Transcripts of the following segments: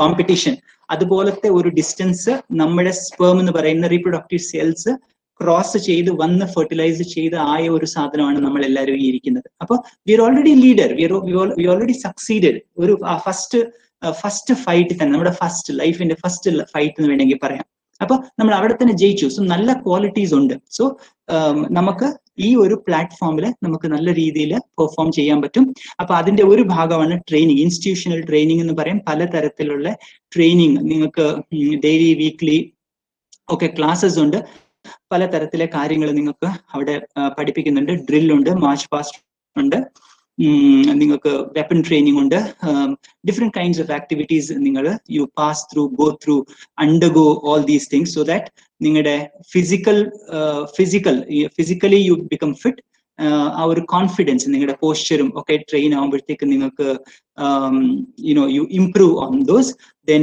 Competition, അതുപോലത്തെ ഒരു distance നമ്മുടെ സ്പേം എന്ന് പറയുന്ന റീപ്രൊഡക്റ്റീവ് സെൽസ് ക്രോസ് ചെയ്ത് വന്ന് ഫെർട്ടിലൈസ് ചെയ്ത് ആയ ഒരു സാധനമാണ് നമ്മൾ എല്ലാവരും ഈ ഇരിക്കുന്നത്. അപ്പൊ we are already leader, we already succeeded. ഒരു ഫസ്റ്റ് ഫൈറ്റ് തന്നെ, നമ്മുടെ ലൈഫിന്റെ ഫസ്റ്റ് ഫൈറ്റ് എന്ന് വേണമെങ്കിൽ പറയാം. അപ്പൊ നമ്മൾ അവിടെ തന്നെ ജയിച്ചു. സോ നല്ല ക്വാളിറ്റീസ് ഉണ്ട്. സോ നമുക്ക് ഈ ഒരു പ്ലാറ്റ്ഫോമിൽ നമുക്ക് നല്ല രീതിയിൽ പെർഫോം ചെയ്യാൻ പറ്റും. അപ്പൊ അതിന്റെ ഒരു ഭാഗമാണ് ട്രെയിനിങ്, ഇൻസ്റ്റിറ്റ്യൂഷണൽ ട്രെയിനിങ് എന്ന് പറയും. പലതരത്തിലുള്ള ട്രെയിനിങ് നിങ്ങൾക്ക് ഡെയിലി, വീക്ക്ലി ഒക്കെ ക്ലാസ്സസ് ഉണ്ട്. പലതരത്തിലെ കാര്യങ്ങൾ നിങ്ങൾക്ക് അവിടെ പഠിപ്പിക്കുന്നുണ്ട്. ഡ്രില്ലുണ്ട്, മാർച്ച് പാസ്റ്റ് ഉണ്ട്, നിങ്ങൾക്ക് വെപ്പൺ ട്രെയിനിങ് ഉണ്ട്, ഡിഫറെന്റ് കൈൻഡ്സ് ഓഫ് ആക്ടിവിറ്റീസ് നിങ്ങൾ you pass through, go through, undergo all these things so that നിങ്ങളുടെ ഫിസിക്കലി യു ബിക്കം ഫിറ്റ്. ആ ഒരു കോൺഫിഡൻസ്, നിങ്ങളുടെ പോസ്ചറും ഒക്കെ ട്രെയിൻ ആകുമ്പോഴത്തേക്ക് നിങ്ങൾക്ക് U improve on those. Then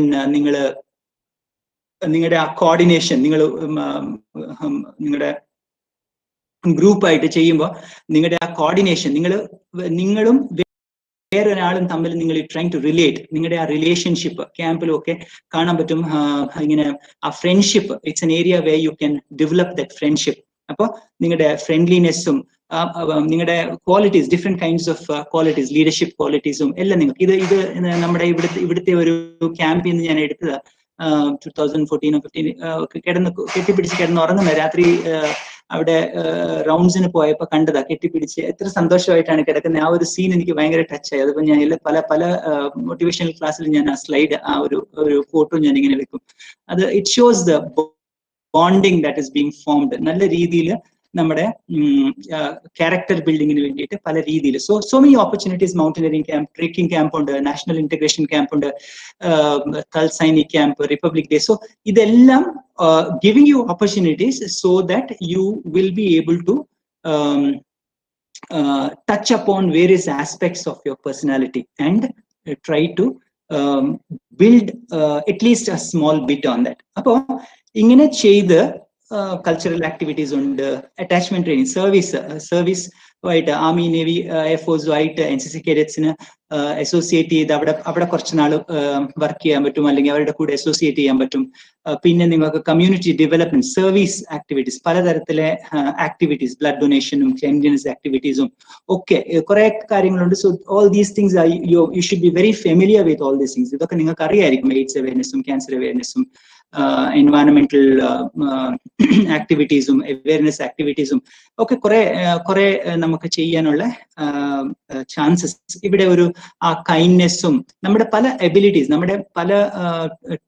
നിങ്ങളുടെ ആ കോർഡിനേഷൻ, നിങ്ങളുടെ ഗ്രൂപ്പായിട്ട് ചെയ്യുമ്പോൾ നിങ്ങളുടെ ആ കോർഡിനേഷൻ, നിങ്ങളും വേറൊരാളും തമ്മിൽ നിങ്ങൾ ട്രൈങ് ടു റിലേറ്റ്, നിങ്ങളുടെ ആ റിലേഷൻഷിപ്പ് ക്യാമ്പിലും ഒക്കെ കാണാൻ പറ്റും. ഇങ്ങനെ ആ friendship, it's an area way you can develop that friendship. അപ്പോൾ നിങ്ങളുടെ ഫ്രണ്ട്ലിനെസ്സും നിങ്ങളുടെ qualities, different kinds of qualities, leadership ക്വാളിറ്റീസും എല്ലാം നിങ്ങൾക്ക് ഇത് നമ്മുടെ ഇവിടുത്തെ ഒരു ക്യാമ്പിൽ നിന്ന് ഞാൻ എടുത്തത് 2014-15 കെട്ടിപ്പിടിച്ച് കിടന്ന് ഉറങ്ങുന്ന രാത്രി അവിടെ റൗണ്ട്സിന് പോയപ്പോ കണ്ടതാ, കെട്ടിപ്പിടിച്ച് എത്ര സന്തോഷമായിട്ടാണ് കിടക്കുന്നത്. ആ ഒരു സീൻ എനിക്ക് ഭയങ്കര ടച്ച് ആയി. അതിപ്പോ ഞാൻ പല മോട്ടിവേഷണൽ ക്ലാസ്സിൽ ഞാൻ ആ സ്ലൈഡ്, ആ ഒരു ഫോട്ടോ ഞാൻ ഇങ്ങനെ വെക്കും. അത് it shows the bonding that is being formed. നല്ല രീതിയിൽ നമ്മുടെ ക്യാരക്ടർ ബിൽഡിങ്ങിന് വേണ്ടിയിട്ട് പല രീതിയിൽ so many opportunities. Mountaineering camp, trekking camp ഉണ്ട്, നാഷണൽ ഇന്റഗ്രേഷൻ ക്യാമ്പ് ഉണ്ട്, Thal Sainik camp, Republic Day. So ഇതെല്ലാം giving you opportunities so that you will be able to touch upon various aspects of your personality and try to build at least a small bit on that. അപ്പോ ഇങ്ങനെ ചെയ്ത് cultural activities ഉണ്ട്, attachment training, service ആയിട്ട് army, navy, എയർഫോഴ്സുമായിട്ട് NCC കേഡറ്റ്സിന് associate ചെയ്ത് അവിടെ കുറച്ച് നാൾ work ചെയ്യാൻ പറ്റും, അല്ലെങ്കിൽ അവരുടെ കൂടെ അസോസിയേറ്റ് ചെയ്യാൻ പറ്റും. പിന്നെ നിങ്ങൾക്ക് കമ്മ്യൂണിറ്റി ഡെവലപ്മെന്റ്, സർവീസ് ആക്ടിവിറ്റീസ്, പലതരത്തിലെ ആക്ടിവിറ്റീസ്, ബ്ലഡ് ഡൊണേഷനും ക്ലെൻലിനെസ് ആക്ടിവിറ്റീസും ഒക്കെ കുറെ കാര്യങ്ങളുണ്ട്. So all these things you should be very familiar with all these things. ഇതൊക്കെ നിങ്ങൾക്ക് അറിയായിരിക്കും. എയ്ഡ്സ് അവയർനെസ്സും ക്യാൻസർ അവയർനെസ്സും എൻവയറമെന്റൽ ആക്ടിവിറ്റീസും അവയർനെസ് ആക്ടിവിറ്റീസും ഒക്കെ കുറെ നമുക്ക് ചെയ്യാനുള്ള ചാൻസസ്. ഇവിടെ ഒരു ആ കൈൻഡ്നെസ്സും നമ്മുടെ പല എബിലിറ്റീസ്, നമ്മുടെ പല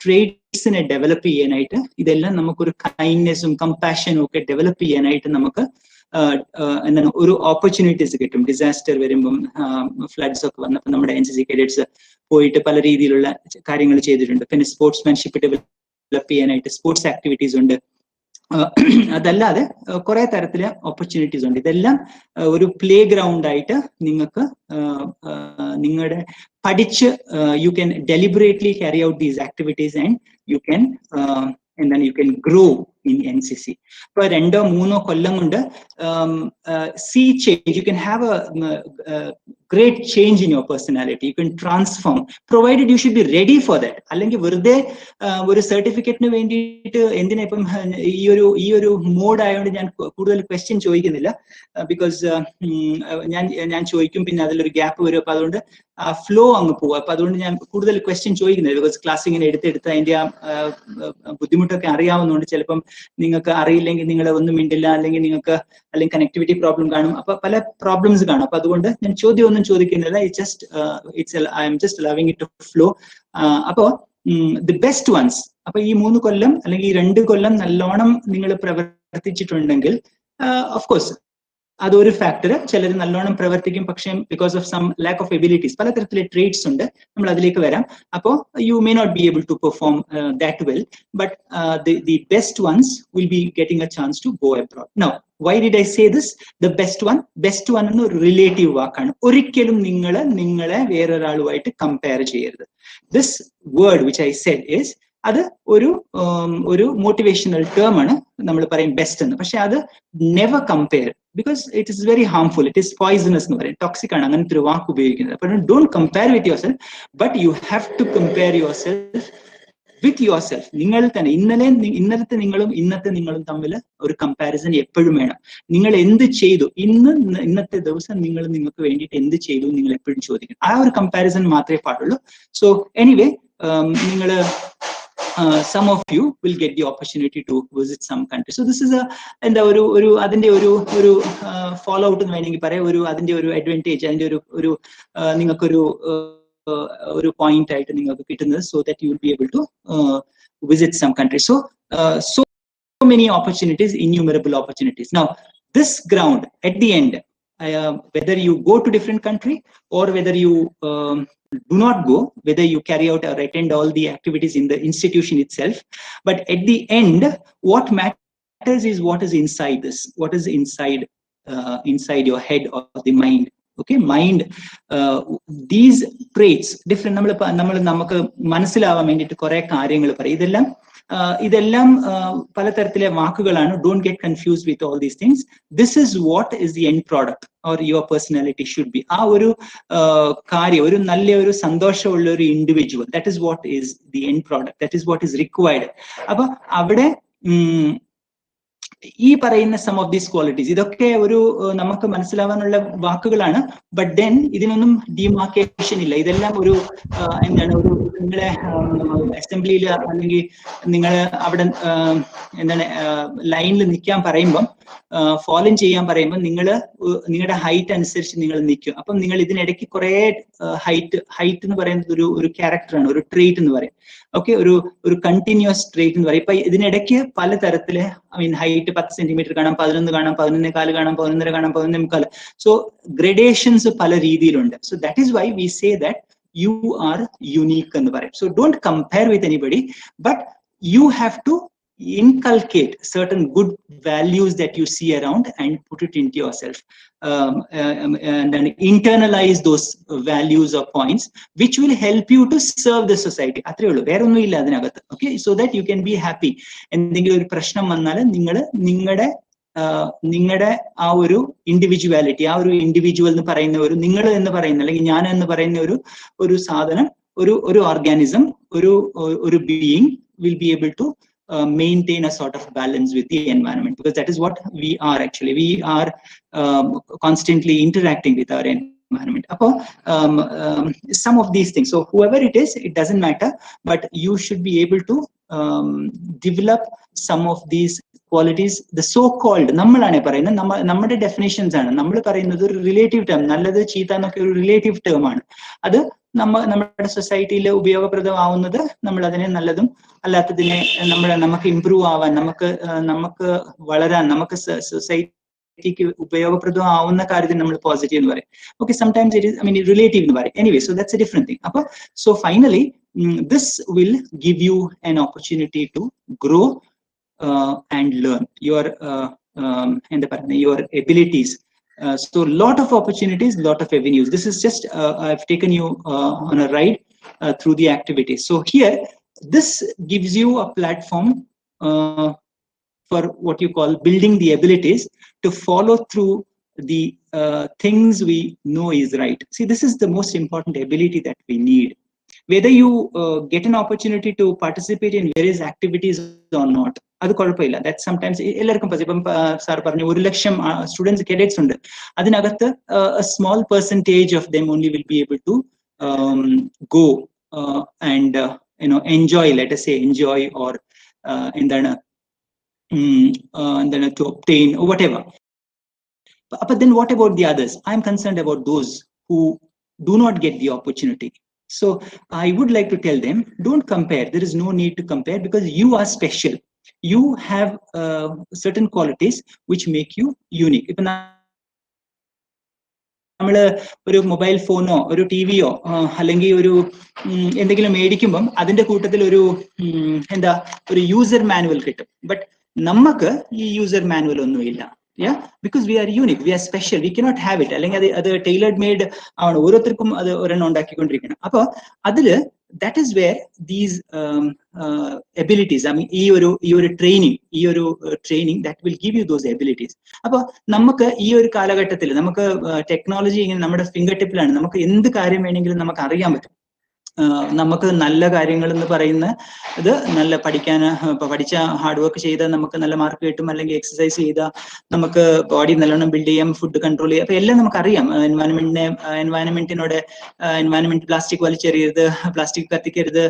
ട്രേഡ്സിനെ ഡെവലപ്പ് ചെയ്യാനായിട്ട്, ഇതെല്ലാം നമുക്കൊരു കൈൻഡ്നെസ്സും കമ്പാഷനും ഒക്കെ ഡെവലപ്പ് ചെയ്യാനായിട്ട് നമുക്ക് എന്താണ് ഒരു ഓപ്പർച്യൂണിറ്റീസ് കിട്ടും. ഡിസാസ്റ്റർ വരുമ്പം, ഫ്ലഡ്സ് ഒക്കെ വന്നപ്പോൾ നമ്മുടെ NCC കേഡറ്റ്സ് പോയിട്ട് പല രീതിയിലുള്ള കാര്യങ്ങൾ ചെയ്തിട്ടുണ്ട്. പിന്നെ സ്പോർട്സ്മാൻഷിപ്പ് ഡെവലപ്പ് ചെയ്യാനായിട്ട് സ്പോർട്സ് ആക്ടിവിറ്റീസ് ഉണ്ട്. അതല്ലാതെ കുറെ തരത്തിലെ ഓപ്പർച്യൂണിറ്റീസ് ഉണ്ട്. ഇതെല്ലാം ഒരു പ്ലേ ഗ്രൗണ്ട് ആയിട്ട് നിങ്ങൾക്ക് നിങ്ങളുടെ പഠിച്ച് you can deliberately carry out these activities and you can you can grow in NCC. ഇപ്പൊ 2-3 കൊല്ലം കൊണ്ട് see change, you can have a great change in your personality, you can transform, provided you should be ready for that. അല്ലെങ്കിൽ വെറുതെ ഒരു സർട്ടിഫിക്കറ്റിന് വേണ്ടിയിട്ട് എന്തിനാ ഇപ്പം ഈ ഒരു മോഡ് ആയതുകൊണ്ട് ഞാൻ കൂടുതൽ ക്വസ്റ്റ്യൻ ചോദിക്കുന്നില്ല. ബിക്കോസ് ഞാൻ ചോദിക്കും, പിന്നെ അതിലൊരു ഗ്യാപ്പ് വരും. അപ്പൊ അതുകൊണ്ട് ഫ്ലോ അങ്ങ് പോകും. അപ്പൊ അതുകൊണ്ട് ഞാൻ കൂടുതൽ ക്വസ്റ്റ്യൻ ചോദിക്കുന്നില്ല. ബിക്കോസ് ക്ലാസ് ഇങ്ങനെ എടുത്ത് അതിന്റെ ആ ബുദ്ധിമുട്ടൊക്കെ അറിയാവുന്നതുകൊണ്ട് ചിലപ്പം നിങ്ങൾക്ക് അറിയില്ലെങ്കിൽ നിങ്ങൾ ഒന്നും മിണ്ടില്ല, അല്ലെങ്കിൽ കണക്ടിവിറ്റി പ്രോബ്ലം കാണും. അപ്പൊ പല പ്രോബ്ലംസ് കാണും. അപ്പൊ അതുകൊണ്ട് ഞാൻ ചോദ്യമൊന്നും ചോദിക്കുന്നില്ല. I am just allowing it to flow. അപ്പോ ദി ബെസ്റ്റ് വൺസ്, അപ്പൊ ഈ 3 കൊല്ലം അല്ലെങ്കിൽ ഈ 2 കൊല്ലം നല്ലോണം നിങ്ങൾ പ്രവർത്തിച്ചിട്ടുണ്ടെങ്കിൽ ഓഫ് കോഴ്സ് അതൊരു ഫാക്ടർ. ചിലർ നല്ലോണം പ്രവർത്തിക്കും, പക്ഷേ because of some lack of abilities, പലതരത്തിലെ ട്രേഡ്സ് ഉണ്ട്, നമ്മൾ അതിലേക്ക് വരാം. അപ്പോൾ you may not be able to perform that well, but the best ones will be getting a chance to go abroad. Now why did I say this? The best one എന്ന് ഒരു relative വാക്കാണ്. ഒരിക്കലും നിങ്ങളെ വേറൊരാളുമായിട്ട് compare ചെയ്യരുത്. This word which I said is അത് ഒരു motivational term ആണ്, നമ്മൾ പറയും ബെസ്റ്റ് എന്ന്. പക്ഷെ അത് never compare, because it is very harmful, it is poisonous എന്ന് പറയും, ടോക്സിക് ആണ് അങ്ങനത്തെ ഒരു വാക്ക് ഉപയോഗിക്കുന്നത്. അപ്പോൾ don't compare with yourself, but you have to compare yourself with yourself. നിങ്ങൾ തന്നെ ഇന്നലത്തെ നിങ്ങളും ഇന്നത്തെ നിങ്ങളും തമ്മിൽ ഒരു കമ്പാരിസൺ എപ്പോഴും വേണം. നിങ്ങൾ എന്ത് ചെയ്തു, ഇന്നത്തെ ദിവസം നിങ്ങൾ നിങ്ങൾക്ക് വേണ്ടിയിട്ട് എന്ത് ചെയ്തു നിങ്ങൾ എപ്പോഴും ചോദിക്കണം. ആ ഒരു കമ്പാരിസൺ മാത്രമേ പാടുള്ളൂ. സോ എനിവേ, നിങ്ങൾ some of you will get the opportunity to visit some country. So this is എന്താ ഒരു അതിന്റെ ഒരു ഫോളോ ഔട്ട് എന്ന് വേണമെങ്കിൽ പറയാം, അതിന്റെ ഒരു അഡ്വാൻറ്റേജ്, അതിന്റെ ഒരു നിങ്ങൾക്കൊരു ഒരു പോയിന്റ് ആയിട്ട് നിങ്ങൾക്ക് കിട്ടുന്നത്, so that you will be able to visit some countries. So many opportunities, innumerable opportunities. Now this ground at the end, whether you go to different country or whether you do not go, whether you carry out or attend all the activities in the institution itself, but at the end what matters is what is inside this, what is inside your head or the mind. Okay, mind, these traits different, നമുക്ക് മനസ്സിലാവാൻ വേണ്ടിയിട്ട് കുറെ കാര്യങ്ങൾ പറയും. ഇതെല്ലാം പലതരത്തിലെ വാക്കുകളാണ്. Don't get confused with all these things. This is what is the end product or your personality should be. ആ ഒരു കാര്യം, ഒരു നല്ല സന്തോഷമുള്ള ഒരു individual, that is what is the end product, that is what is required. അപ്പൊ അവിടെ ഈ പറയുന്ന സം ഓഫ് ദീസ് ക്വാളിറ്റീസ്, ഇതൊക്കെ നമുക്ക് മനസ്സിലാവാനുള്ള വാക്കുകളാണ്. ബട്ട് ദെൻ ഇതിനൊന്നും ഡിമാർക്കേഷൻ ഇല്ല. ഇതെല്ലാം നിങ്ങളെ അസംബ്ലിയിൽ അല്ലെങ്കിൽ നിങ്ങൾ അവിടെ ലൈനിൽ നിൽക്കാൻ പറയുമ്പം, ഫോളോ ചെയ്യാൻ പറയുമ്പോൾ നിങ്ങളുടെ ഹൈറ്റ് അനുസരിച്ച് നിങ്ങൾ നിൽക്കും. അപ്പം നിങ്ങൾ ഇതിനിടയ്ക്ക് കുറെ ഹൈറ്റ് എന്ന് പറയുന്നത് ഒരു ക്യാരക്ടറാണ്, ഒരു ട്രേറ്റ് എന്ന് പറയും. ഓക്കെ, ഒരു കണ്ടിന്യൂസ് ട്രേറ്റ് എന്ന് പറയും. ഇപ്പൊ ഇതിനിടയ്ക്ക് പലതരത്തില് ഹൈറ്റ് 10 സെന്റിമീറ്റർ കാണാം, 11 കാണാം, 11.25 കാണാം, 11.5 കാണാം, 11.25. സോ ഗ്രഡേഷൻസ് പല രീതിയിലുണ്ട്. So that is why we say that you are unique എന്ന് പറയും. So don't compare with anybody, but you have to inculcate certain good values that you see around and put it into yourself, and then internalize those values or points which will help you to serve the society. അത്രേ ഉള്ളൂ, വേറെ ഒന്നും ഇല്ല അതിനകത്ത്. Okay, so that you can be happy. എന്തെങ്കിലും ഒരു പ്രശ്നം വന്നാൽ നിങ്ങളുടെ ആ ഒരു ഇൻഡിവിജ്വാലിറ്റി, ആ ഒരു ഇൻഡിവിജ്വൽ എന്ന് പറയുന്ന നിങ്ങൾ എന്ന് പറയുന്ന, അല്ലെങ്കിൽ ഞാൻ എന്ന് പറയുന്ന ഒരു സാധനം, ഒരു ഓർഗാനിസം, ഒരു being will be able to maintain a sort of balance with the environment, because that is what we are actually. We are constantly interacting with our environment. Some of these things, so whoever it is, it doesn't matter, but you should be able to develop some of these qualities. The so called, നമ്മളാണ് പറയുന്നത്, നമ്മുടെ definitions ആണ് നമ്മൾ പറയുന്നത്. ഒരു relative term, നല്ലത് ചീത്ത എന്നൊക്കെ ഒരു റിലേറ്റീവ് ടേം ആണ്. അത് നമ്മുടെ സൊസൈറ്റിയിൽ ഉപയോഗപ്രദമാവുന്നത് നമ്മൾ അതിനെ നല്ലതും അല്ലാത്തതിനെ നമുക്ക് ഇംപ്രൂവ് ആവാൻ, നമുക്ക് വളരാൻ, നമുക്ക് സൊസൈറ്റിക്ക് ഉപയോഗപ്രദമാവുന്ന കാര്യത്തിന് നമ്മൾ പോസിറ്റീവ് എന്ന് പറയും. Okay, sometimes it is relative എന്ന് പറയും. Anyway, so that's a different thing. അപ്പൊ so finally this will give you an opportunity to grow and learn your your abilities. So lot of opportunities, lot of avenues. This is just I've taken you on a ride through the activities. So here this gives you a platform for what you call building the abilities to follow through the things we know is right. See, this is the most important ability that we need. Whether you get an opportunity to participate in various activities or not, അത് കുഴപ്പമില്ല. That sometimes എല്ലാവർക്കും ഇപ്പം sir പറഞ്ഞു 1 ലക്ഷം students cadets ഉണ്ട്. അതിനകത്ത് small percentage of them only will be able to go and enjoy, let us say enjoy, or എന്താണ് to obtain or whatever. But then what about the others? I'm concerned about those who do not get the opportunity. So I would like to tell them, don't compare. There is no need to compare, because you are special. You have certain qualities which make you unique. If നമ്മള് ഒരു mobile ഫോണോ ഒരു ടിവിയോ അല്ലെങ്കിൽ എന്തെങ്കിലും മേടിക്കുമ്പം അതിന്റെ കൂട്ടത്തിൽ ഒരു user manual കിട്ടും. ബട്ട് നമുക്ക് ഈ യൂസർ മാനുവൽ ഒന്നുമില്ല. Yeah, because we are unique, we are special, we cannot have it. അല്ലെങ്കിൽ അത് tailored made ആണ്, ഓരോരുത്തർക്കും അത് ഒരെണ്ണം ഉണ്ടാക്കിക്കൊണ്ടിരിക്കണം. അപ്പൊ അതില് that is where these abilities, I mean, ഈ ഒരു training that will give you those abilities. അപ്പോൾ നമുക്ക് ഈ ഒരു കാലഘട്ടത്തിൽ നമുക്ക് ടെക്നോളജി ഇങ്ങനെ നമ്മുടെ ഫിംഗർ ടിപ്പിലാണ്. നമുക്ക് എന്ത് കാര്യം വേണമെങ്കിലും നമുക്ക് അറിയാൻ പറ്റും. നമുക്ക് നല്ല കാര്യങ്ങൾ എന്ന് പറയുന്ന ഇത് നല്ല പഠിച്ച ഹാർഡ് വർക്ക് ചെയ്താൽ നമുക്ക് നല്ല മാർക്ക് കിട്ടും, അല്ലെങ്കിൽ എക്സസൈസ് ചെയ്താൽ നമുക്ക് ബോഡി നല്ലോണം ബിൽഡ് ചെയ്യാം, ഫുഡ് കൺട്രോൾ ചെയ്യാം. അപ്പൊ എല്ലാം നമുക്കറിയാം. എൻവയൺമെന്റ് പ്ലാസ്റ്റിക് വലിച്ചെറിയരുത്, പ്ലാസ്റ്റിക് കത്തിക്കരുത്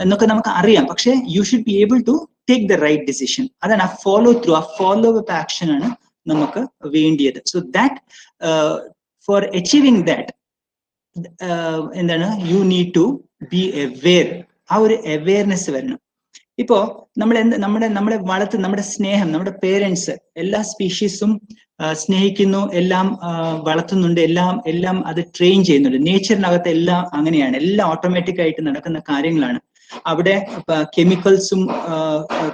എന്നൊക്കെ നമുക്ക് അറിയാം. പക്ഷെ you should be able to take the right decision. അതാണ് ആ ഫോളോ അപ്പ് ആക്ഷൻ ആണ് നമുക്ക് വേണ്ടിയത്. So that for achieving that എന്താണ്, you need to be aware. ആ ഒരു അവെയർനെസ് വരണം. ഇപ്പോ നമ്മുടെ സ്നേഹം, നമ്മുടെ പേരൻസ് എല്ലാ സ്പീഷീസും സ്നേഹിക്കുന്നു, എല്ലാം വളർത്തുന്നുണ്ട്, എല്ലാം അത് ട്രെയിൻ ചെയ്യുന്നുണ്ട്. നേച്ചറിനകത്ത് എല്ലാം അങ്ങനെയാണ്, എല്ലാം ഓട്ടോമാറ്റിക് ആയിട്ട് നടക്കുന്ന കാര്യങ്ങളാണ്. അവിടെ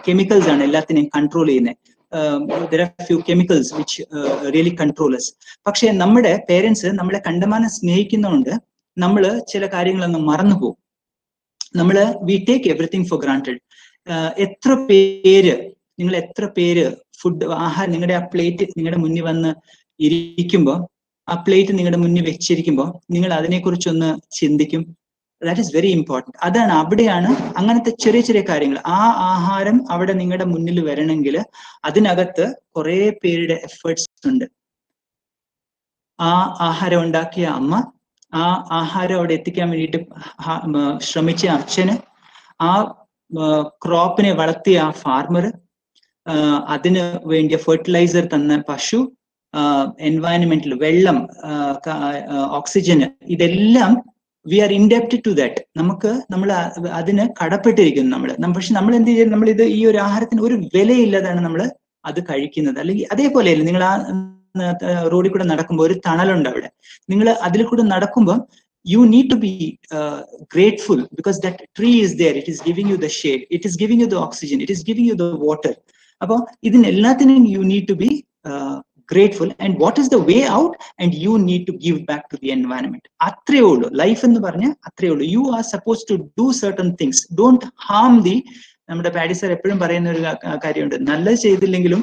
കെമിക്കൽസ് ആണ് എല്ലാത്തിനെയും കൺട്രോൾ ചെയ്യുന്നത്. There are few chemicals which really control us. പക്ഷെ നമ്മുടെ പേരൻസ് നമ്മളെ കണ്ടമാനം സ്നേഹിക്കുന്നതുകൊണ്ട് നമ്മൾ ചില കാര്യങ്ങളൊന്നും മറന്നു പോകും. we take everything for granted. എത്ര പേര് ഫുഡ് ആഹാരം നിങ്ങളുടെ ആ പ്ലേറ്റ് നിങ്ങളുടെ മുന്നിൽ വന്ന് ഇരിക്കുമ്പോൾ, ആ പ്ലേറ്റ് നിങ്ങളുടെ മുന്നിൽ വെച്ചിരിക്കുമ്പോൾ നിങ്ങൾ അതിനെക്കുറിച്ചൊന്ന് ചിന്തിക്കും. That is very important. അവിടെയാണ് അങ്ങനത്തെ ചെറിയ ചെറിയ കാര്യങ്ങൾ. ആ ആഹാരം അവിടെ നിങ്ങളുടെ മുന്നിൽ വരണമെങ്കിൽ അതിനകത്ത് കുറെ പേരുടെ എഫേർട്സ് ഉണ്ട്. ആ ആഹാരം ഉണ്ടാക്കിയ അമ്മ, ആ ആഹാരം അവിടെ എത്തിക്കാൻ വേണ്ടിയിട്ട് ശ്രമിച്ച അച്ഛന്, ആ ക്രോപ്പിനെ വളർത്തിയ ആ ഫാർമർ, അതിന് വേണ്ടിയ ഫെർട്ടിലൈസർ തന്ന പശു, എൻവയൺമെന്റിൽ വെള്ളം, ഓക്സിജന്, ഇതെല്ലാം we are indebted to that. നമ്മൾ അതിന് കടപ്പെട്ടിരിക്കുന്നു. പക്ഷെ നമ്മൾ എന്ത് ചെയ്യും, നമ്മളിത് ഈ ഒരു ആഹാരത്തിന് ഒരു വിലയില്ലാതാണ് നമ്മൾ അത് കഴിക്കുന്നത്. അല്ലെങ്കിൽ അതേപോലെയല്ല, നിങ്ങൾ ആ റോഡിൽ കൂടെ നടക്കുമ്പോൾ ഒരു തണലുണ്ട് അവിടെ, നിങ്ങൾ അതിൽ കൂടെ നടക്കുമ്പോൾ you need to be grateful because that tree is there, it is giving you the shade, it is giving you the oxygen, it is giving you the water. Appo idinellathinum you need to be grateful, and what is the way out, and you need to give back to the environment. Athre ullu life ennu parnja, athre ullu. You are supposed to do certain things. Don't harm the നമ്മുടെ paddy sir എപ്പോഴും പറയുന്ന ഒരു കാര്യമുണ്ട്, നല്ലത് ചെയ്തില്ലെങ്കിലും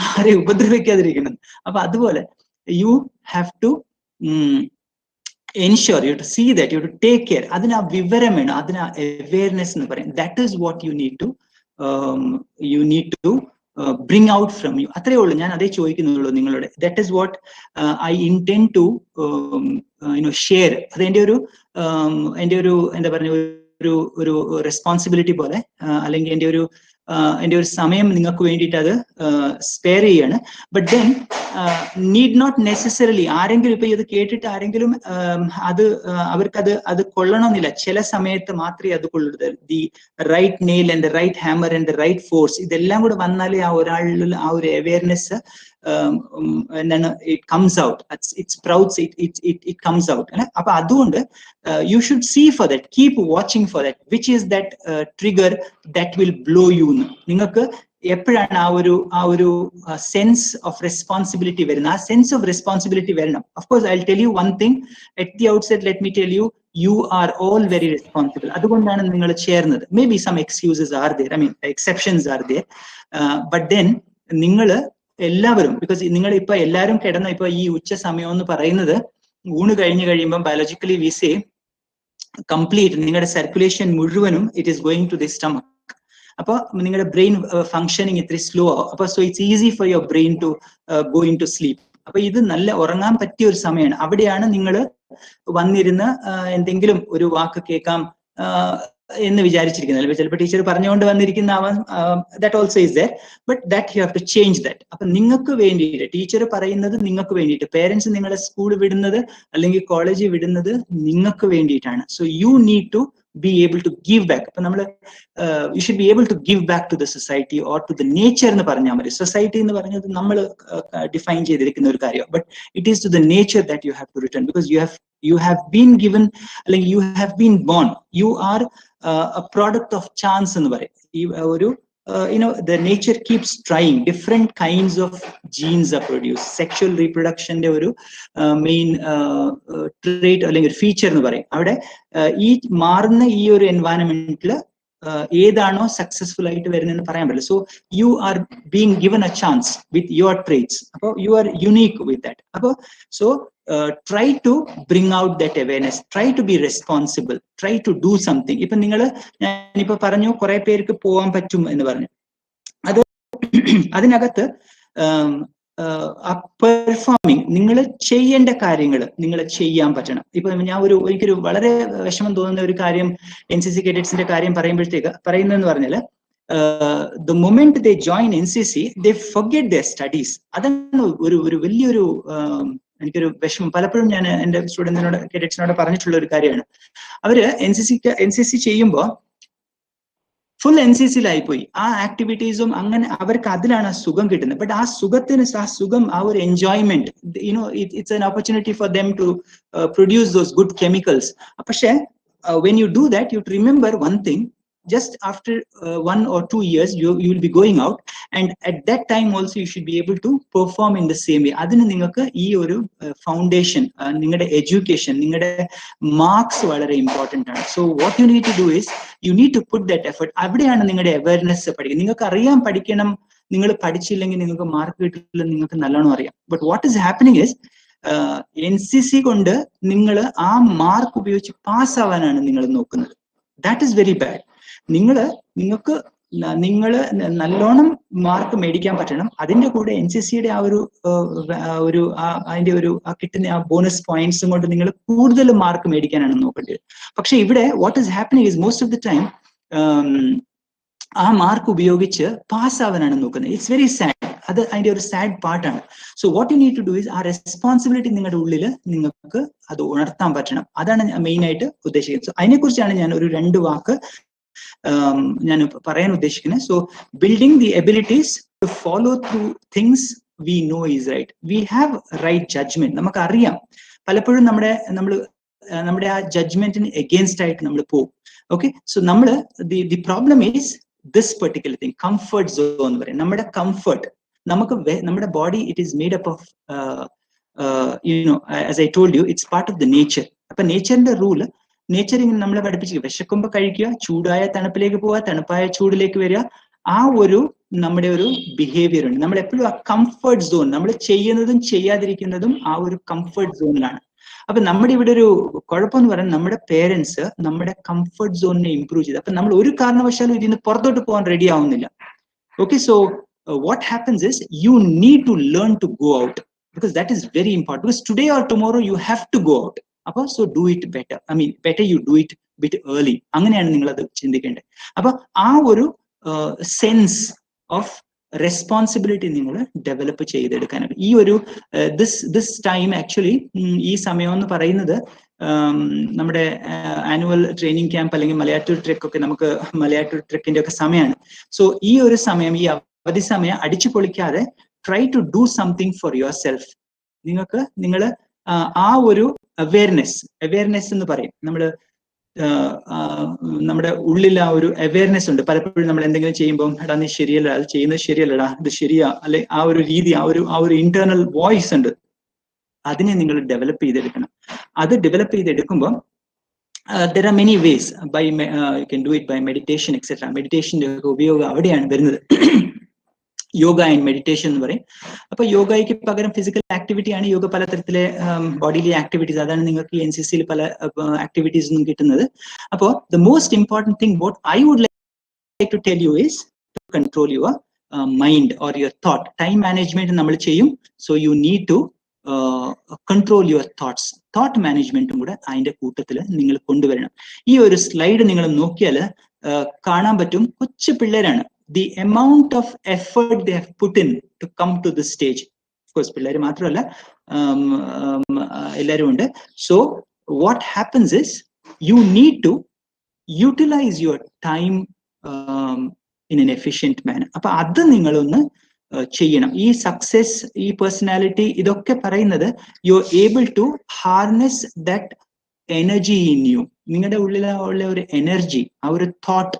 ആരെ ഉപദ്രവിക്കാതിരിക്കണം. അപ്പൊ അതുപോലെ you have to ensure, you have to see that, you have to take care. അതിന് ആ വിവരം വേണം, അതിന് ആ അവെയർനെസ് എന്ന് പറയും. That is what you need to bring out from you. അത്രേ ഉള്ളൂ, ഞാൻ അതേ ചോദിക്കുന്നുള്ളൂ നിങ്ങളോട്. That is what I intend to share. അത് എൻ്റെ ഒരു എന്താ പറയുക, ഒരു റെസ്പോൺസിബിലിറ്റി പോലെ, അല്ലെങ്കിൽ എൻ്റെ ഒരു സമയം നിങ്ങൾക്ക് വേണ്ടിയിട്ട് അത് സ്പെയർ ചെയ്യാണ്. But then need not necessarily ആരെങ്കിലും ഇപ്പൊ ഇത് കേട്ടിട്ട് ആരെങ്കിലും അത് കൊള്ളണമെന്നില്ല. ചില സമയത്ത് മാത്രമേ അത് കൊള്ളൂ. The right nail and the right hammer and the right force, ഇതെല്ലാം കൂടെ വന്നാലേ ആ ഒരാളിൽ ആ ഒരു അവെയർനെസ് എന്താണ്, it comes out, it sprouts, it comes out. അപ്പൊ അതുകൊണ്ട് you should see for that, keep watching for that, which is that trigger that will blow you. നിങ്ങൾക്ക് എപ്പോഴാണ് ആ ഒരു സെൻസ് ഓഫ് റെസ്പോൺസിബിലിറ്റി വരുന്നത്? ആ സെൻസ് ഓഫ് റെസ്പോൺസിബിലിറ്റി വരണം. Of course I will tell you one thing at the outset, let me tell you, you are all very responsible. അതുകൊണ്ടാണ് നിങ്ങൾ ചേർന്നത്. Maybe some excuses are there, I mean exceptions are there, but then നിങ്ങൾ എല്ലാവരും, because നിങ്ങൾ ഇപ്പൊ എല്ലാവരും കിടന്ന ഇപ്പൊ ഈ ഉച്ച സമയം എന്ന് പറയുന്നത് ഊണ് കഴിയുമ്പോൾ ബയോളജിക്കലി വി സേ കംപ്ലീറ്റ് നിങ്ങളുടെ സർക്കുലേഷൻ മുഴുവനും it is going to the stomach. അപ്പൊ നിങ്ങളുടെ ബ്രെയിൻ ഫങ്ഷനിങ് ഇത്തിരി സ്ലോ ആവും. അപ്പൊ so it's easy for your brain to go into sleep. അപ്പൊ ഇത് നല്ല ഉറങ്ങാൻ പറ്റിയ ഒരു സമയമാണ്. അവിടെയാണ് നിങ്ങൾ വന്നിരുന്ന് എന്തെങ്കിലും ഒരു വാക്ക് കേൾക്കാം എന്ന് വിചാരിച്ചിരിക്കുന്നത്. ചിലപ്പോൾ ടീച്ചർ പറഞ്ഞുകൊണ്ട് വന്നിരിക്കുന്ന that also is there, but that you have to change that. അപ്പൊ നിങ്ങൾക്ക് വേണ്ടിയിട്ട് ടീച്ചർ പറയുന്നത് നിങ്ങൾക്ക് വേണ്ടിയിട്ട്, പേരൻസ് നിങ്ങളെ സ്കൂൾ വിടുന്നത് അല്ലെങ്കിൽ കോളേജിൽ വിടുന്നത് നിങ്ങൾക്ക് വേണ്ടിയിട്ടാണ്. So you need to be able to give back. അപ്പൊ നമ്മൾ you should be able to give back to the society or to the nature എന്ന് പറഞ്ഞാൽ മതി. സൊസൈറ്റി എന്ന് പറഞ്ഞത് നമ്മൾ ഡിഫൈൻ ചെയ്തിരിക്കുന്ന ഒരു കാര്യം, but it is to the nature that you have to return, because you have been given, അല്ലെങ്കിൽ you have been born, you are a product of chance എന്ന് പറയും. ഈ ഒരു the nature keeps trying. Different kinds of genes are produced. Sexual reproduction ഒരു main trait അല്ലെങ്കിൽ ഒരു feature എന്ന് പറയും. അവിടെ ഈ മാറുന്ന ഈ ഒരു എൻവയറമെന്റിൽ ഏതാണോ സക്സസ്ഫുൾ ആയിട്ട് വരുന്നതെന്ന് പറയാൻ പറ്റില്ല. So you are being given a chance with your traits. അപ്പോൾ you are unique with that. അപ്പോൾ so try to bring out that awareness, try to be responsible, try to do something. ഇപ്പൊ ഞാനിപ്പോ പറഞ്ഞു കുറെ പേർക്ക് പോകാൻ പറ്റും എന്ന് പറഞ്ഞു. അത് അതിനകത്ത് പെർഫോമിങ്, നിങ്ങൾ ചെയ്യേണ്ട കാര്യങ്ങൾ നിങ്ങൾ ചെയ്യാൻ പറ്റണം. ഇപ്പൊ എനിക്കൊരു വളരെ വിഷമം തോന്നുന്ന ഒരു കാര്യം NCC കേഡറ്റ്സിന്റെ കാര്യം പറയുന്നതെന്ന് പറഞ്ഞാൽ, the moment they join NCC they forget their studies. അതാണ് ഒരു വലിയൊരു എനിക്കൊരു വിഷമം. പലപ്പോഴും ഞാൻ എൻ്റെ സ്റ്റുഡൻസിനോട് കേഡറ്റ്സിനോട് പറഞ്ഞിട്ടുള്ള ഒരു കാര്യമാണ്. അവര് NCC ചെയ്യുമ്പോൾ ഫുൾ NCCയിലായിപ്പോയി. ആ ആക്ടിവിറ്റീസും അങ്ങനെ അവർക്ക് അതിലാണ് ആ സുഖം കിട്ടുന്നത്. ബട്ട് ആ സുഖം, ആ ഒരു enjoyment, it's an opportunity for them to produce those good chemicals. പക്ഷേ when you do that, you remember one thing. Just after 1 or 2 years you will be going out, and at that time also you should be able to perform in the same way. adinu ningalku ee oru foundation, ningade education, ningade marks valare important aanu. So what you need to do is you need to put that effort. avideyana ningade awareness padikka. ningalku ariyam padikkanam, ningal padichillengi ningalku mark kittilla, ningalku nallanam ariyam. But what is happening is NCC kondu ningal aa mark upayogichu pass avananu ningal nokkunnathu. That is very bad. നിങ്ങൾക്ക് നല്ലോണം mark മേടിക്കാൻ പറ്റണം. അതിന്റെ കൂടെ NCCയുടെ അതിന്റെ കിട്ടുന്ന ആ bonus പോയിന്റ്സും കൊണ്ട് നിങ്ങൾ കൂടുതൽ മാർക്ക് മേടിക്കാനാണ് നോക്കേണ്ടത്. പക്ഷെ ഇവിടെ what is happening is most of the time ആ മാർക്ക് ഉപയോഗിച്ച് പാസ് ആവാനാണ് നോക്കുന്നത്. It's very sad. അത് അതിന്റെ ഒരു സാഡ് പാർട്ടാണ്. So what you need to do is ആ റെസ്പോൺസിബിലിറ്റി നിങ്ങളുടെ ഉള്ളിൽ നിങ്ങൾക്ക് അത് ഉണർത്താൻ പറ്റണം. അതാണ് മെയിൻ ആയിട്ട് ഉദ്ദേശിക്കുന്നത്. സോ അതിനെക്കുറിച്ചാണ് ഞാൻ ഒരു 2 വാക്ക് ഞാൻ പറയാൻ ഉദ്ദേശിക്കുന്നത്. So building the abilities to follow through things we know is right. We have right judgement. നമുക്കറിയാം പലപ്പോഴും നമ്മുടെ ആ ജഡ്ജ്മെന്റിന് എഗെയിൻസ്റ്റ് ആയിട്ട് നമ്മൾ പോകും. Okay, so the problem is this particular thing, comfort zone എന്ന് പറയും. നമ്മുടെ കംഫർട്ട്, നമ്മുടെ body it is made up of as I told you, it's part of the nature. അപ്പൊ നേച്ചറിന്റെ റൂള്, നേച്ചർ ഇങ്ങനെ നമ്മളെ പഠിപ്പിച്ചു, വിശക്കുമ്പോൾ കഴിക്കുക, ചൂടായ തണുപ്പിലേക്ക് പോവുക, തണുപ്പായ ചൂടിലേക്ക് വരിക. ആ നമ്മുടെ ഒരു ബിഹേവിയർ ഉണ്ട്. നമ്മൾ എപ്പോഴും ആ കംഫർട്ട് സോൺ, നമ്മൾ ചെയ്യുന്നതും ചെയ്യാതിരിക്കുന്നതും ആ ഒരു കംഫർട്ട് സോണിലാണ്. അപ്പൊ നമ്മുടെ ഇവിടെ ഒരു കുഴപ്പമെന്ന് പറയുന്നത്, നമ്മുടെ പേരൻസ് നമ്മുടെ കംഫർട്ട് സോണിനെ ഇംപ്രൂവ് ചെയ്ത്, അപ്പൊ നമ്മൾ ഒരു കാരണവശാലും ഇതിന് പുറത്തോട്ട് പോകാൻ റെഡി ആവുന്നില്ല. Okay, so what happens is you need to learn to go out, because that is very important. Because today or tomorrow you have to go out. അപ്പൊ so do it better. Better you do it bit early. അങ്ങനെയാണ് നിങ്ങൾ അത് ചിന്തിക്കേണ്ടത്. അപ്പൊ ആ ഒരു sense of responsibility നിങ്ങൾ develop ചെയ്തെടുക്കാനാണ് ഈ ഒരു ദിസ് ടൈം. ആക്ച്വലി ഈ സമയം എന്ന് പറയുന്നത് നമ്മുടെ ആനുവൽ ട്രെയിനിങ് ക്യാമ്പ് അല്ലെങ്കിൽ മലയാറ്റൂർ ട്രെക്ക് ഒക്കെ, നമുക്ക് മലയാറ്റൂർ ട്രെക്കിന്റെ ഒക്കെ സമയമാണ്. സോ ഈ ഒരു സമയം, ഈ അവധി സമയം അടിച്ചു പൊളിക്കാതെ try to do something for yourself. നിങ്ങൾ ആ ഒരു അവയർനെസ് എന്ന് പറയും. നമ്മുടെ ഉള്ളിൽ ആ ഒരു അവയർനെസ് ഉണ്ട്. പലപ്പോഴും നമ്മൾ എന്തെങ്കിലും ചെയ്യുമ്പോൾ, എടാ നീ ശരിയല്ല, അത് ചെയ്യുന്നത് ശരിയല്ലടാ, ഇത് ശരിയാ, അല്ലെ ആ ഒരു രീതി, ആ ഒരു ഇന്റേണൽ വോയിസ് ഉണ്ട്. അതിനെ നിങ്ങൾ ഡെവലപ്പ് ചെയ്തെടുക്കണം. അത് ഡെവലപ്പ് ചെയ്തെടുക്കുമ്പോൾ there are many ways. You can do it by meditation, etc. മെഡിറ്റേഷന്റെ ഉപയോഗം അവിടെയാണ് വരുന്നത്. യോഗ ആൻഡ് മെഡിറ്റേഷൻ എന്ന് പറയും. അപ്പൊ യോഗയ്ക്ക് പകരം ഫിസിക്കൽ ആക്ടിവിറ്റിയാണ് യോഗ. പലതരത്തിലെ ബോഡിയിലെ ആക്ടിവിറ്റീസ്, അതാണ് നിങ്ങൾക്ക് NCCയിൽ പല ആക്ടിവിറ്റീസ് ഒന്നും കിട്ടുന്നത്. അപ്പോൾ the most important thing what I would like to tell you is to control your mind or your thought. Time management നമ്മൾ ചെയ്യും. So you need to control your thoughts. Thought മാനേജ്മെന്റും കൂടെ അതിന്റെ കൂട്ടത്തിൽ നിങ്ങൾ കൊണ്ടുവരണം. ഈ ഒരു സ്ലൈഡ് നിങ്ങൾ നോക്കിയാൽ കാണാൻ പറ്റും, കൊച്ചു പിള്ളേരാണ്. The amount of effort they have put in to come to this stage. Of course, പിള്ളേർ മാത്രമല്ല, എല്ലാവരും ഉണ്ട്. So what happens is you need to utilize your time in an efficient manner. അപ്പൊ അത് നിങ്ങളൊന്ന് ചെയ്യണം. ഈ സക്സസ്, ഈ പേഴ്സണാലിറ്റി, ഇതൊക്കെ പറയുന്നത് you are able to harness that energy in you. നിങ്ങളുടെ ഉള്ളിലുള്ള ഒരു എനർജി, ആ ഒരു തോട്ട്,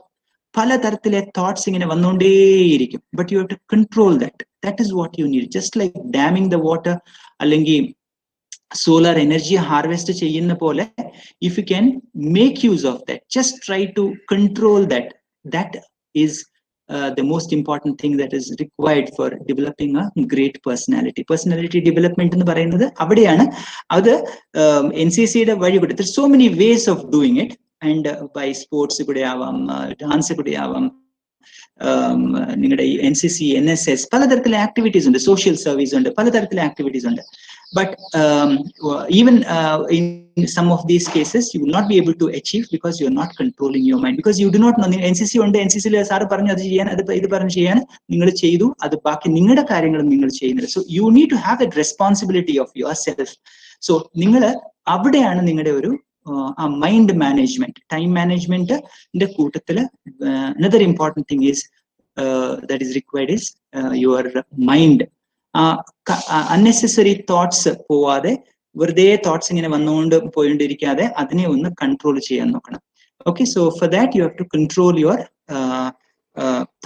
പലതരത്തിലെ തോട്ട്സ് ഇങ്ങനെ വന്നുകൊണ്ടേയിരിക്കും. But you have to control that. That is what you need. Just like damming the water, അല്ലെങ്കിൽ സോളാർ എനർജി ഹാർവെസ്റ്റ് ചെയ്യുന്ന പോലെ, if you can make use of that, just try to control that. That is the most important thing that is required for developing a great personality. Personality development എന്ന് പറയുന്നത് അവിടെയാണ്. അത് NCC യുടെ വഴി കൂടെ, there's so many ways of doing it, and by sports കൂടെ ആവാം, dance കൂടെ ആവാം, നിങ്ങളുടെ NCC, NSS, പലതരത്തിലെ ആക്ടിവിറ്റീസ് ഉണ്ട്, സോഷ്യൽ സർവീസ് ഉണ്ട്, പലതരത്തിലെ ആക്ടിവിറ്റീസ് ഉണ്ട്. But even in some of these cases, you will not be able to achieve because you are not controlling your mind, because you do not know. NCC ഉണ്ട്, NCC sir പറഞ്ഞു അത് ചെയ്യാൻ, ഇത് പറഞ്ഞു ചെയ്യാൻ, നിങ്ങൾ ചെയ്തു, അത് ബാക്കി നിങ്ങളുടെ കാര്യങ്ങളും നിങ്ങൾ ചെയ്യുന്നില്ല. So you need to have that responsibility of yourself. So നിങ്ങൾ അവിടെയാണ് നിങ്ങളുടെ ഒരു മൈൻഡ് മാനേജ്മെന്റ്, ടൈം മാനേജ്മെന്റിന്റെ കൂട്ടത്തില് another important thing is that is required is your mind. Unnecessary thoughts പോവാതെ, വെറുതെ തോട്ട്സ് ഇങ്ങനെ പോയിക്കൊണ്ടിരിക്കാതെ അതിനെ ഒന്ന് കൺട്രോൾ ചെയ്യാൻ നോക്കണം. Okay, so for that you have to control your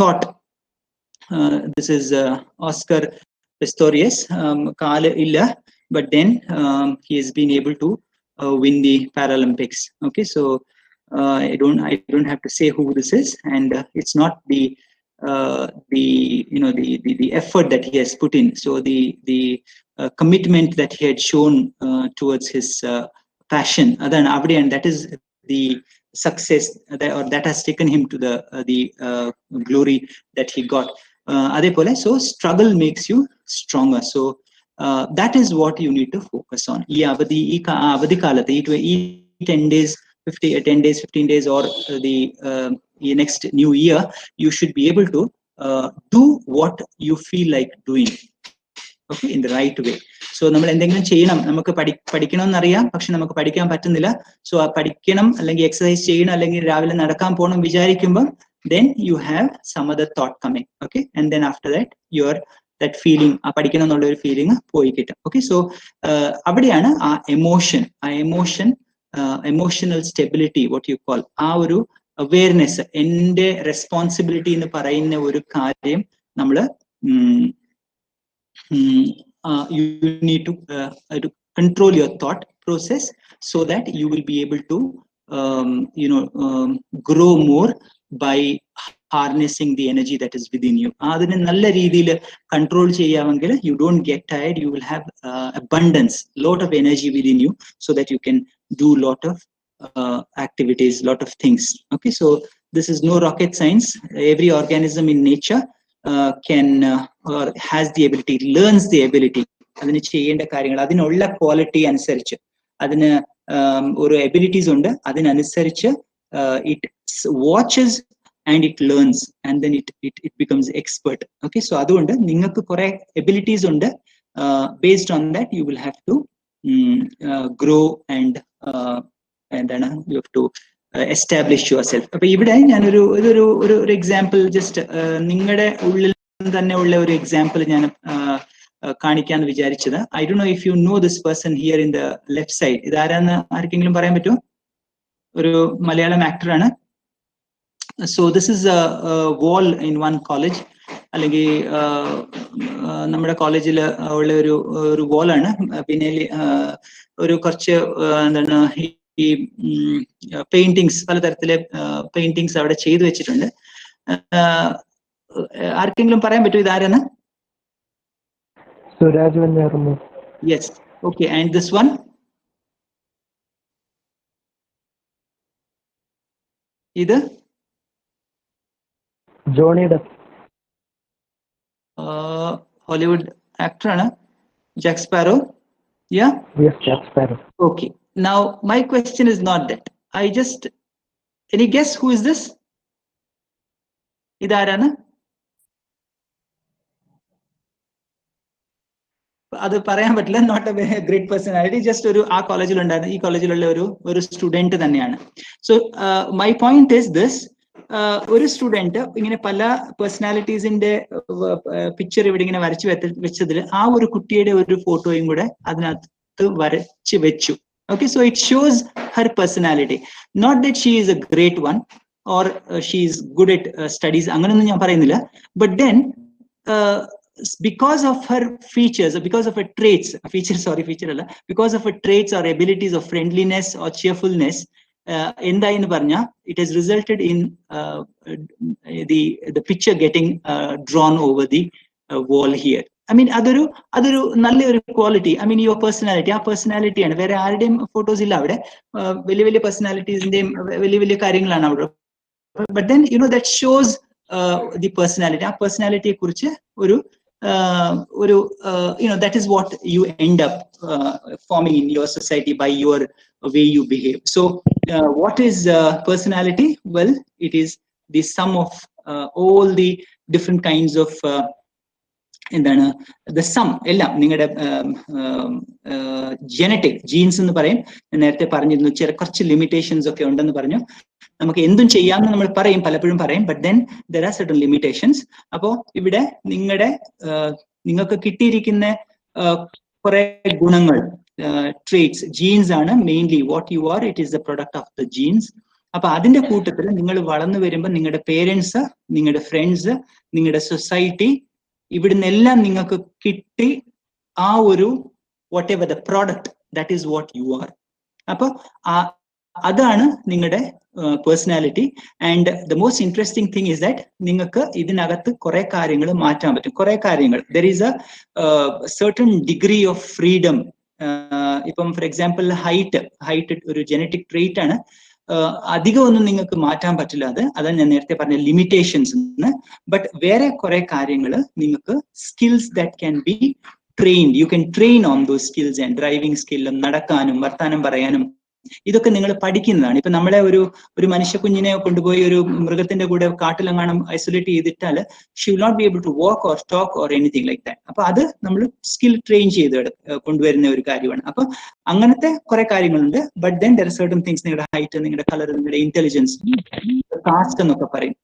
thought. This is Oscar Pistorius. കാല് ഇല്ല, but then he has been able to win the Paralympics. Okay, so I don't have to say who this is, and it's not the effort that he has put in. So the commitment that he had shown towards his passion, and that is the success that has taken him to the glory that he got. Adepole, so struggle makes you stronger. So that is what you need to focus on. Ee avadi kalathe, ee 10 days, 10 days, 15 days, or the next new year, you should be able to do what you feel like doing, okay, in the right way. So നമ്മൾ എന്തെങ്കിലും ചെയ്യണം, നമുക്ക് പഠിക്കണമെന്ന് അറിയാം, പക്ഷെ നമുക്ക് പഠിക്കാൻ പറ്റുന്നില്ല. സോ ആ പഠിക്കണം, അല്ലെങ്കിൽ എക്സസൈസ് ചെയ്യണം, അല്ലെങ്കിൽ രാവിലെ നടക്കാൻ പോകണം വിചാരിക്കുമ്പോൾ, then you have some other thought coming, okay, and then after that that feeling, ആ പഠിക്കണം എന്നുള്ള ഒരു ഫീലിംഗ് പോയി കിട്ടും. ഓക്കെ, സോ അവിടെയാണ് ആ emotional stability, what you call, ആ ഒരു അവെയർനെസ്, എന്റെ റെസ്പോൺസിബിലിറ്റി എന്ന് പറയുന്ന ഒരു കാര്യം നമ്മൾ you need to control your thought process so that you will be able to grow more by harnessing the energy that is within you. അതിനെ നല്ല രീതിയിൽ control ചെയ്യാമെങ്കിൽ you don't get tired, you will have abundance, lot of energy within you, so that you can do lot of activities, lot of things. Okay, so this is no rocket science. Every organism in nature can or has the ability, learns the ability, അതിന് ചെയ്യേണ്ട കാര്യങ്ങൾ, അതിനുള്ള quality അനുസരിച്ച്, അതിന് ഒരു abilities ഉണ്ട്, അതിനനുസരിച്ച് it watches and it learns, and then it becomes expert. Okay, so അതുകൊണ്ട് നിങ്ങൾക്ക് കുറെ എബിലിറ്റീസ് ഉണ്ട്. Based on that you will have to grow and you have to establish yourself. അപ്പൊ ഇവിടെ ഞാനൊരു എക്സാമ്പിൾ, ജസ്റ്റ് നിങ്ങളുടെ ഉള്ളിൽ തന്നെ ഉള്ള ഒരു എക്സാമ്പിൾ ഞാൻ കാണിക്കാന്ന് വിചാരിച്ചത്. I don't know if you know this person here in the left side. ഇതാരാന്ന് ആർക്കെങ്കിലും പറയാൻ പറ്റുമോ? ഒരു മലയാളം ആക്ടറാണ്. So this is a wall in one college, അല്ലെങ്കിൽ നമ്മുടെ കോളേജിൽ ഉള്ള ഒരു വാളാണ്. പിന്നെ ഒരു കുറച്ച് എന്താണ് ഈ പെയിന്റിങ്സ്, പലതരത്തിലെ പെയിന്റിങ്സ് അവിടെ ചെയ്തു വെച്ചിട്ടുണ്ട്. ആർക്കെങ്കിലും പറയാൻ പറ്റുമോ ഇതാരെന്ന്? Suraj Venjaramoodu. Yes, okay, and this one? ഇത് ജോണി ഡെപ്പ്. ഹോളിവുഡ് ആക്ടറാണ്. Jack Sparrow. Yeah? Yes, Jack Sparrow. Okay. Now, my question is not that. Any guess who is this? ഇതാരാണ്? അത് പറയാൻ പറ്റില്ല. Not a great personality. Just ആ കോളേജിലുണ്ടായിരുന്ന, ഈ കോളേജിലുള്ള ഒരു സ്റ്റുഡന്റ് തന്നെയാണ്. So my point is this. ഒരു സ്റ്റുഡന്റ് ഇങ്ങനെ പല പേഴ്സണാലിറ്റീസിന്റെ പിക്ചർ ഇവിടെ ഇങ്ങനെ വരച്ചു വെച്ചതിൽ ആ ഒരു കുട്ടിയുടെ ഒരു ഫോട്ടോയും കൂടെ അതിനകത്ത് വരച്ച് വെച്ചു. Okay, so it shows her personality. Not that she is a great one, or she is good at studies, അങ്ങനൊന്നും ഞാൻ പറയുന്നില്ല. But then because of her features, because of her traits, because of her traits or abilities of friendliness or cheerfulness, എന്തായെന്ന് പറഞ്ഞാൽ it has resulted in the picture getting drawn over the wall here. I mean, അതൊരു നല്ലൊരു quality. I mean, your personality, ആ പേഴ്സണാലിറ്റിയാണ്. വേറെ ആരുടെയും photos ഇല്ല അവിടെ. വലിയ വലിയ പേഴ്സണാലിറ്റീസിന്റെയും വലിയ വലിയ കാര്യങ്ങളാണ് അവിടെ. But then, that shows the personality. ആ പേഴ്സണാലിറ്റിയെ കുറിച്ച് ഒരു that is what you end up forming in your society by your way you behave. So what is personality? Well, it is the sum of all the different kinds of എന്താണ് the sum, എല്ലാം നിങ്ങളുടെ genetic jeans എന്ന് പറയും. നേരത്തെ പറഞ്ഞിരുന്നു കുറച്ച് limitations ഒക്കെ ഉണ്ടെന്ന് പറഞ്ഞു. നമുക്ക് എന്തും ചെയ്യാമെന്ന് നമ്മൾ പറയും, പലപ്പോഴും പറയും, but then there are certain limitations. അപ്പോ ഇവിടെ നിങ്ങൾക്ക് കിട്ടിയിരിക്കുന്ന കുറെ ഗുണങ്ങൾ, ട്രേറ്റ്സ്, ജീൻസ് ആണ് mainly what you are. It is the product of the genes. അപ്പൊ അതിന്റെ കൂട്ടത്തിൽ നിങ്ങൾ വളർന്നു വരുമ്പോൾ നിങ്ങളുടെ പേരൻസ്, നിങ്ങളുടെ ഫ്രണ്ട്സ്, നിങ്ങളുടെ സൊസൈറ്റി, ഇവിടുന്ന് എല്ലാം നിങ്ങൾക്ക് കിട്ടി ആ ഒരു what ever the product, that is what you are. അപ്പൊ അതാണ് നിങ്ങളുടെ personality. And the most interesting thing is that നിങ്ങൾക്ക് ഇതിനകത്ത് കുറെ കാര്യങ്ങൾ മാറ്റാൻ പറ്റും. കുറെ കാര്യങ്ങൾ, there is A certain degree of freedom. ഇപ്പം ഫോർ എക്സാമ്പിൾ ഹൈറ്റ് ഒരു ജനറ്റിക് ട്രേറ്റ് ആണ്. അധികം ഒന്നും നിങ്ങൾക്ക് മാറ്റാൻ പറ്റില്ല. അതാണ് ഞാൻ നേരത്തെ പറഞ്ഞ ലിമിറ്റേഷൻസ്. ബട്ട് വേറെ കുറെ കാര്യങ്ങൾ നിങ്ങൾക്ക് skills that can be trained. You can train on those skills. And driving സ്കില്ലും, നടക്കാനും വർത്താനം പറയാനും, ഇതൊക്കെ നിങ്ങൾ പഠിക്കുന്നതാണ്. ഇപ്പൊ നമ്മളെ ഒരു മനുഷ്യ കുഞ്ഞിനെ കൊണ്ടുപോയി ഒരു മൃഗത്തിന്റെ കൂടെ കാട്ടിലെങ്ങാനും ഐസൊലേറ്റ് ചെയ്തിട്ടാൽ she will not be able to walk or talk or anything like that. അപ്പൊ അത് നമ്മൾ സ്കിൽ ട്രെയിൻ ചെയ്ത് കൊണ്ടുവരുന്ന ഒരു കാര്യമാണ്. അപ്പൊ അങ്ങനത്തെ കുറെ കാര്യങ്ങളുണ്ട്. But then there are certain things, നിങ്ങളുടെ ഹൈറ്റ്, നിങ്ങളുടെ കളർ, നിങ്ങളുടെ ഇന്റലിജൻസ്, കാസ്റ്റ് എന്നൊക്കെ പറയും.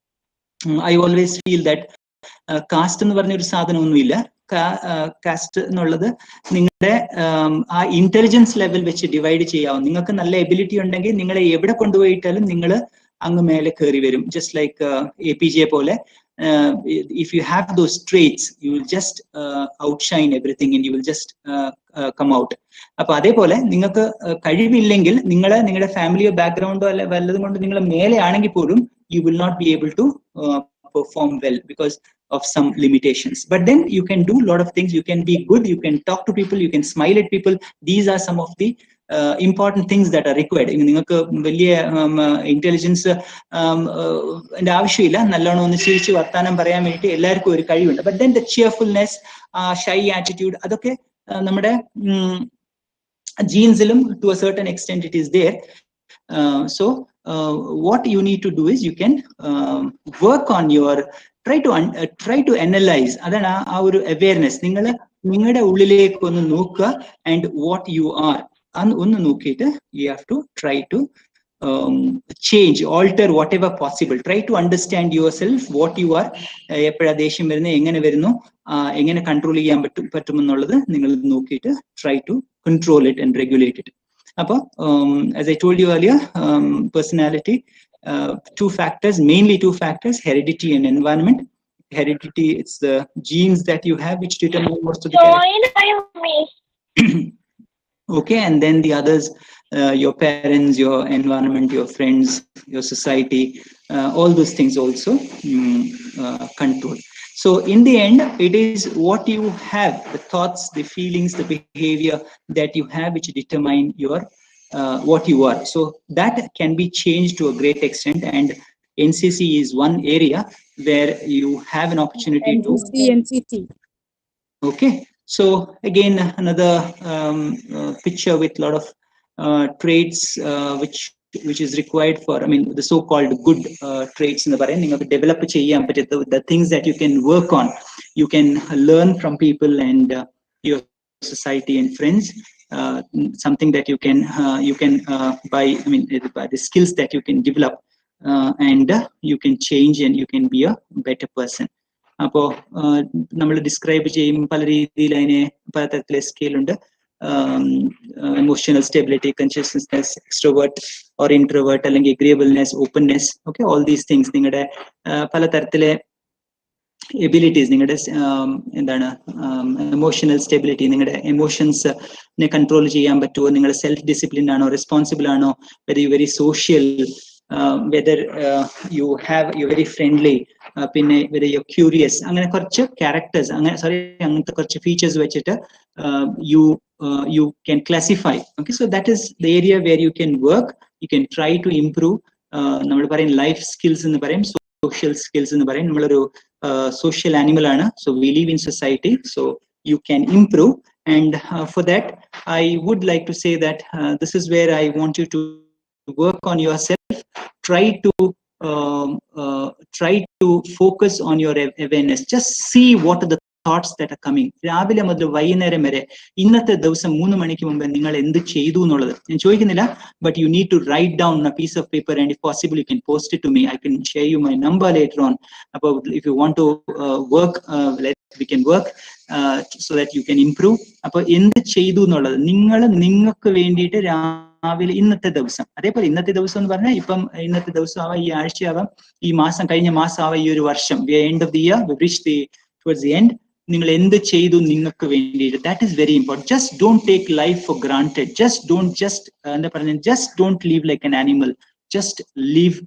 I always feel that caste എന്ന് പറഞ്ഞൊരു സാധനമൊന്നുമില്ല. കാസ്റ്റ് എന്നുള്ളത് നിങ്ങളുടെ ആ ഇന്റലിജൻസ് ലെവൽ വെച്ച് ഡിവൈഡ് ചെയ്യാവും. നിങ്ങൾക്ക് നല്ല എബിലിറ്റി ഉണ്ടെങ്കിൽ നിങ്ങളെ എവിടെ കൊണ്ടുപോയിട്ടാലും നിങ്ങൾ അങ്ങ് മേലെ കയറി വരും. ജസ്റ്റ് ലൈക്ക് APJ പോലെ, if you have those traits, you will just outshine everything and you will just come out. അപ്പൊ അതേപോലെ നിങ്ങൾക്ക് കഴിവില്ലെങ്കിൽ നിങ്ങളുടെ ഫാമിലിയോ ബാക്ക്ഗ്രൗണ്ടോ അല്ലെ വല്ലതും കൊണ്ട് നിങ്ങൾ മേലെ ആണെങ്കിൽ പോലും you will not be able to perform well because of some limitations. But then you can do a lot of things. You can be good, you can talk to people, you can smile at people. These are some of the important things that are required. നിങ്ങൾക്ക് വലിയ intelligence ആവശ്യമില്ല, നല്ലോണം ഒന്ന് ചിരിച്ച് വർത്താനം പറയാൻ വേണ്ടി എല്ലാവർക്കും ഒരു കഴിവുണ്ട്. But then the cheerfulness, shy attitude, അതൊക്കെ നമ്മുടെ ജീൻസിലും to a certain extent it is there. So what you need to do is you can work on your try to analyze. അതാണ് ആ ഒരു അവയർനെസ്. നിങ്ങളുടെ ഉള്ളിലേക്ക് ഒന്ന് നോക്കുക. ആൻഡ് വാട്ട് യു ആർ ഒന്ന് നോക്കിയിട്ട് you have to try to change, alter whatever possible. Try to understand yourself, what you are. എപ്പോഴാ ദേഷ്യം വരുന്നത്, എങ്ങനെ വരുന്നു, എങ്ങനെ കൺട്രോൾ ചെയ്യാൻ പറ്റുമെന്നുള്ളത് നിങ്ങൾ നോക്കിയിട്ട് try to control it and regulate it. Appo as I told you earlier, personality, mainly two factors, heredity and environment. Heredity, it's the genes that you have which determine most of the okay, and then the others, your parents, your environment, your friends, your society, all those things also control. So in the end, it is what you have, the thoughts, the feelings, the behavior that you have which determine your what you are. So that can be changed to a great extent, and NCC is one area where you have an opportunity NCT. Okay, so again another picture with a lot of traits which is required for, I mean, the so-called good traits in the brain. You develop the things that you can work on. You can learn from people and your society and friends. Something that you can by the skills that you can develop, and you can change and you can be a better person. അപ്പോൾ നമ്മൾ describe ചെയ്യും പല രീതിയിൽ, അതിനെ പല തരത്തിലെ scale ഉണ്ട്. emotional stability, consciousness, extrovert or introvert, അല്ലെങ്കിൽ agreeableness, openness, okay, all these things നിങ്ങളുടെ പല തരത്തിലെ എബിലിറ്റീസ്, നിങ്ങളുടെ എന്താണ് എമോഷണൽ സ്റ്റെബിലിറ്റി, നിങ്ങളുടെ എമോഷൻസിനെ കൺട്രോൾ ചെയ്യാൻ പറ്റുമോ, നിങ്ങൾ സെൽഫ് ഡിസിപ്ലിൻ ആണോ, റെസ്പോൺസിബിൾ ആണോ, very social, whether you very friendly, പിന്നെ വെദർ യു ക്യൂരിയസ്, അങ്ങനെ കുറച്ച് ക്യാരക്ടേഴ്സ്, അങ്ങനത്തെ കുറച്ച് ഫീച്ചേഴ്സ് വെച്ചിട്ട് you can classify. Okay, so that is the area where you can work, you can try to improve. നമ്മൾ പറയും ലൈഫ് സ്കിൽസ് എന്ന് പറയും, social skills എന്ന് പറയും. നമ്മളൊരു social animal ആണ്, so we live in society, so you can improve. And for that I would like to say that this is where I want you to work on yourself. Try to focus on your awareness. Just see what are the thoughts that are coming. രാവിലെ മുതൽ വൈകുന്നേരം വരെ ഇന്നത്തെ ദിവസം 3 മണിക്ക് മുമ്പ് നിങ്ങൾ എന്ത് ചെയ്തു എന്നുള്ളത് ഞാൻ ചോദിക്കുന്നില്ല, but you need to write down on a piece of paper, and if possible you can post it to me. I can share you my number later on. About if you want to work, we can work so that you can improve. അപ്പോൾ എന്ത് ചെയ്തു എന്നുള്ളത് നിങ്ങൾക്ക് വേണ്ടിയിട്ട് രാവിലെ ഇന്നത്തെ ദിവസം, അതേപോലെ ഇന്നത്തെ ദിവസം എന്ന് പറഞ്ഞാൽ ഇപ്പം ഇന്നത്തെ ദിവസം ആവാം, ഈ ആഴ്ചയാവാം, ഈ മാസം, കഴിഞ്ഞ മാസം ആവാം, ഈ ഒരു വർഷം, end of the year, we reach towards the end. നിങ്ങൾ എന്ത് ചെയ്തു നിങ്ങൾക്ക് വേണ്ടിയിട്ട്, that is very important. Just don't take life for granted. എന്താ പറയുന്നത്, just don't leave like an animal, just leave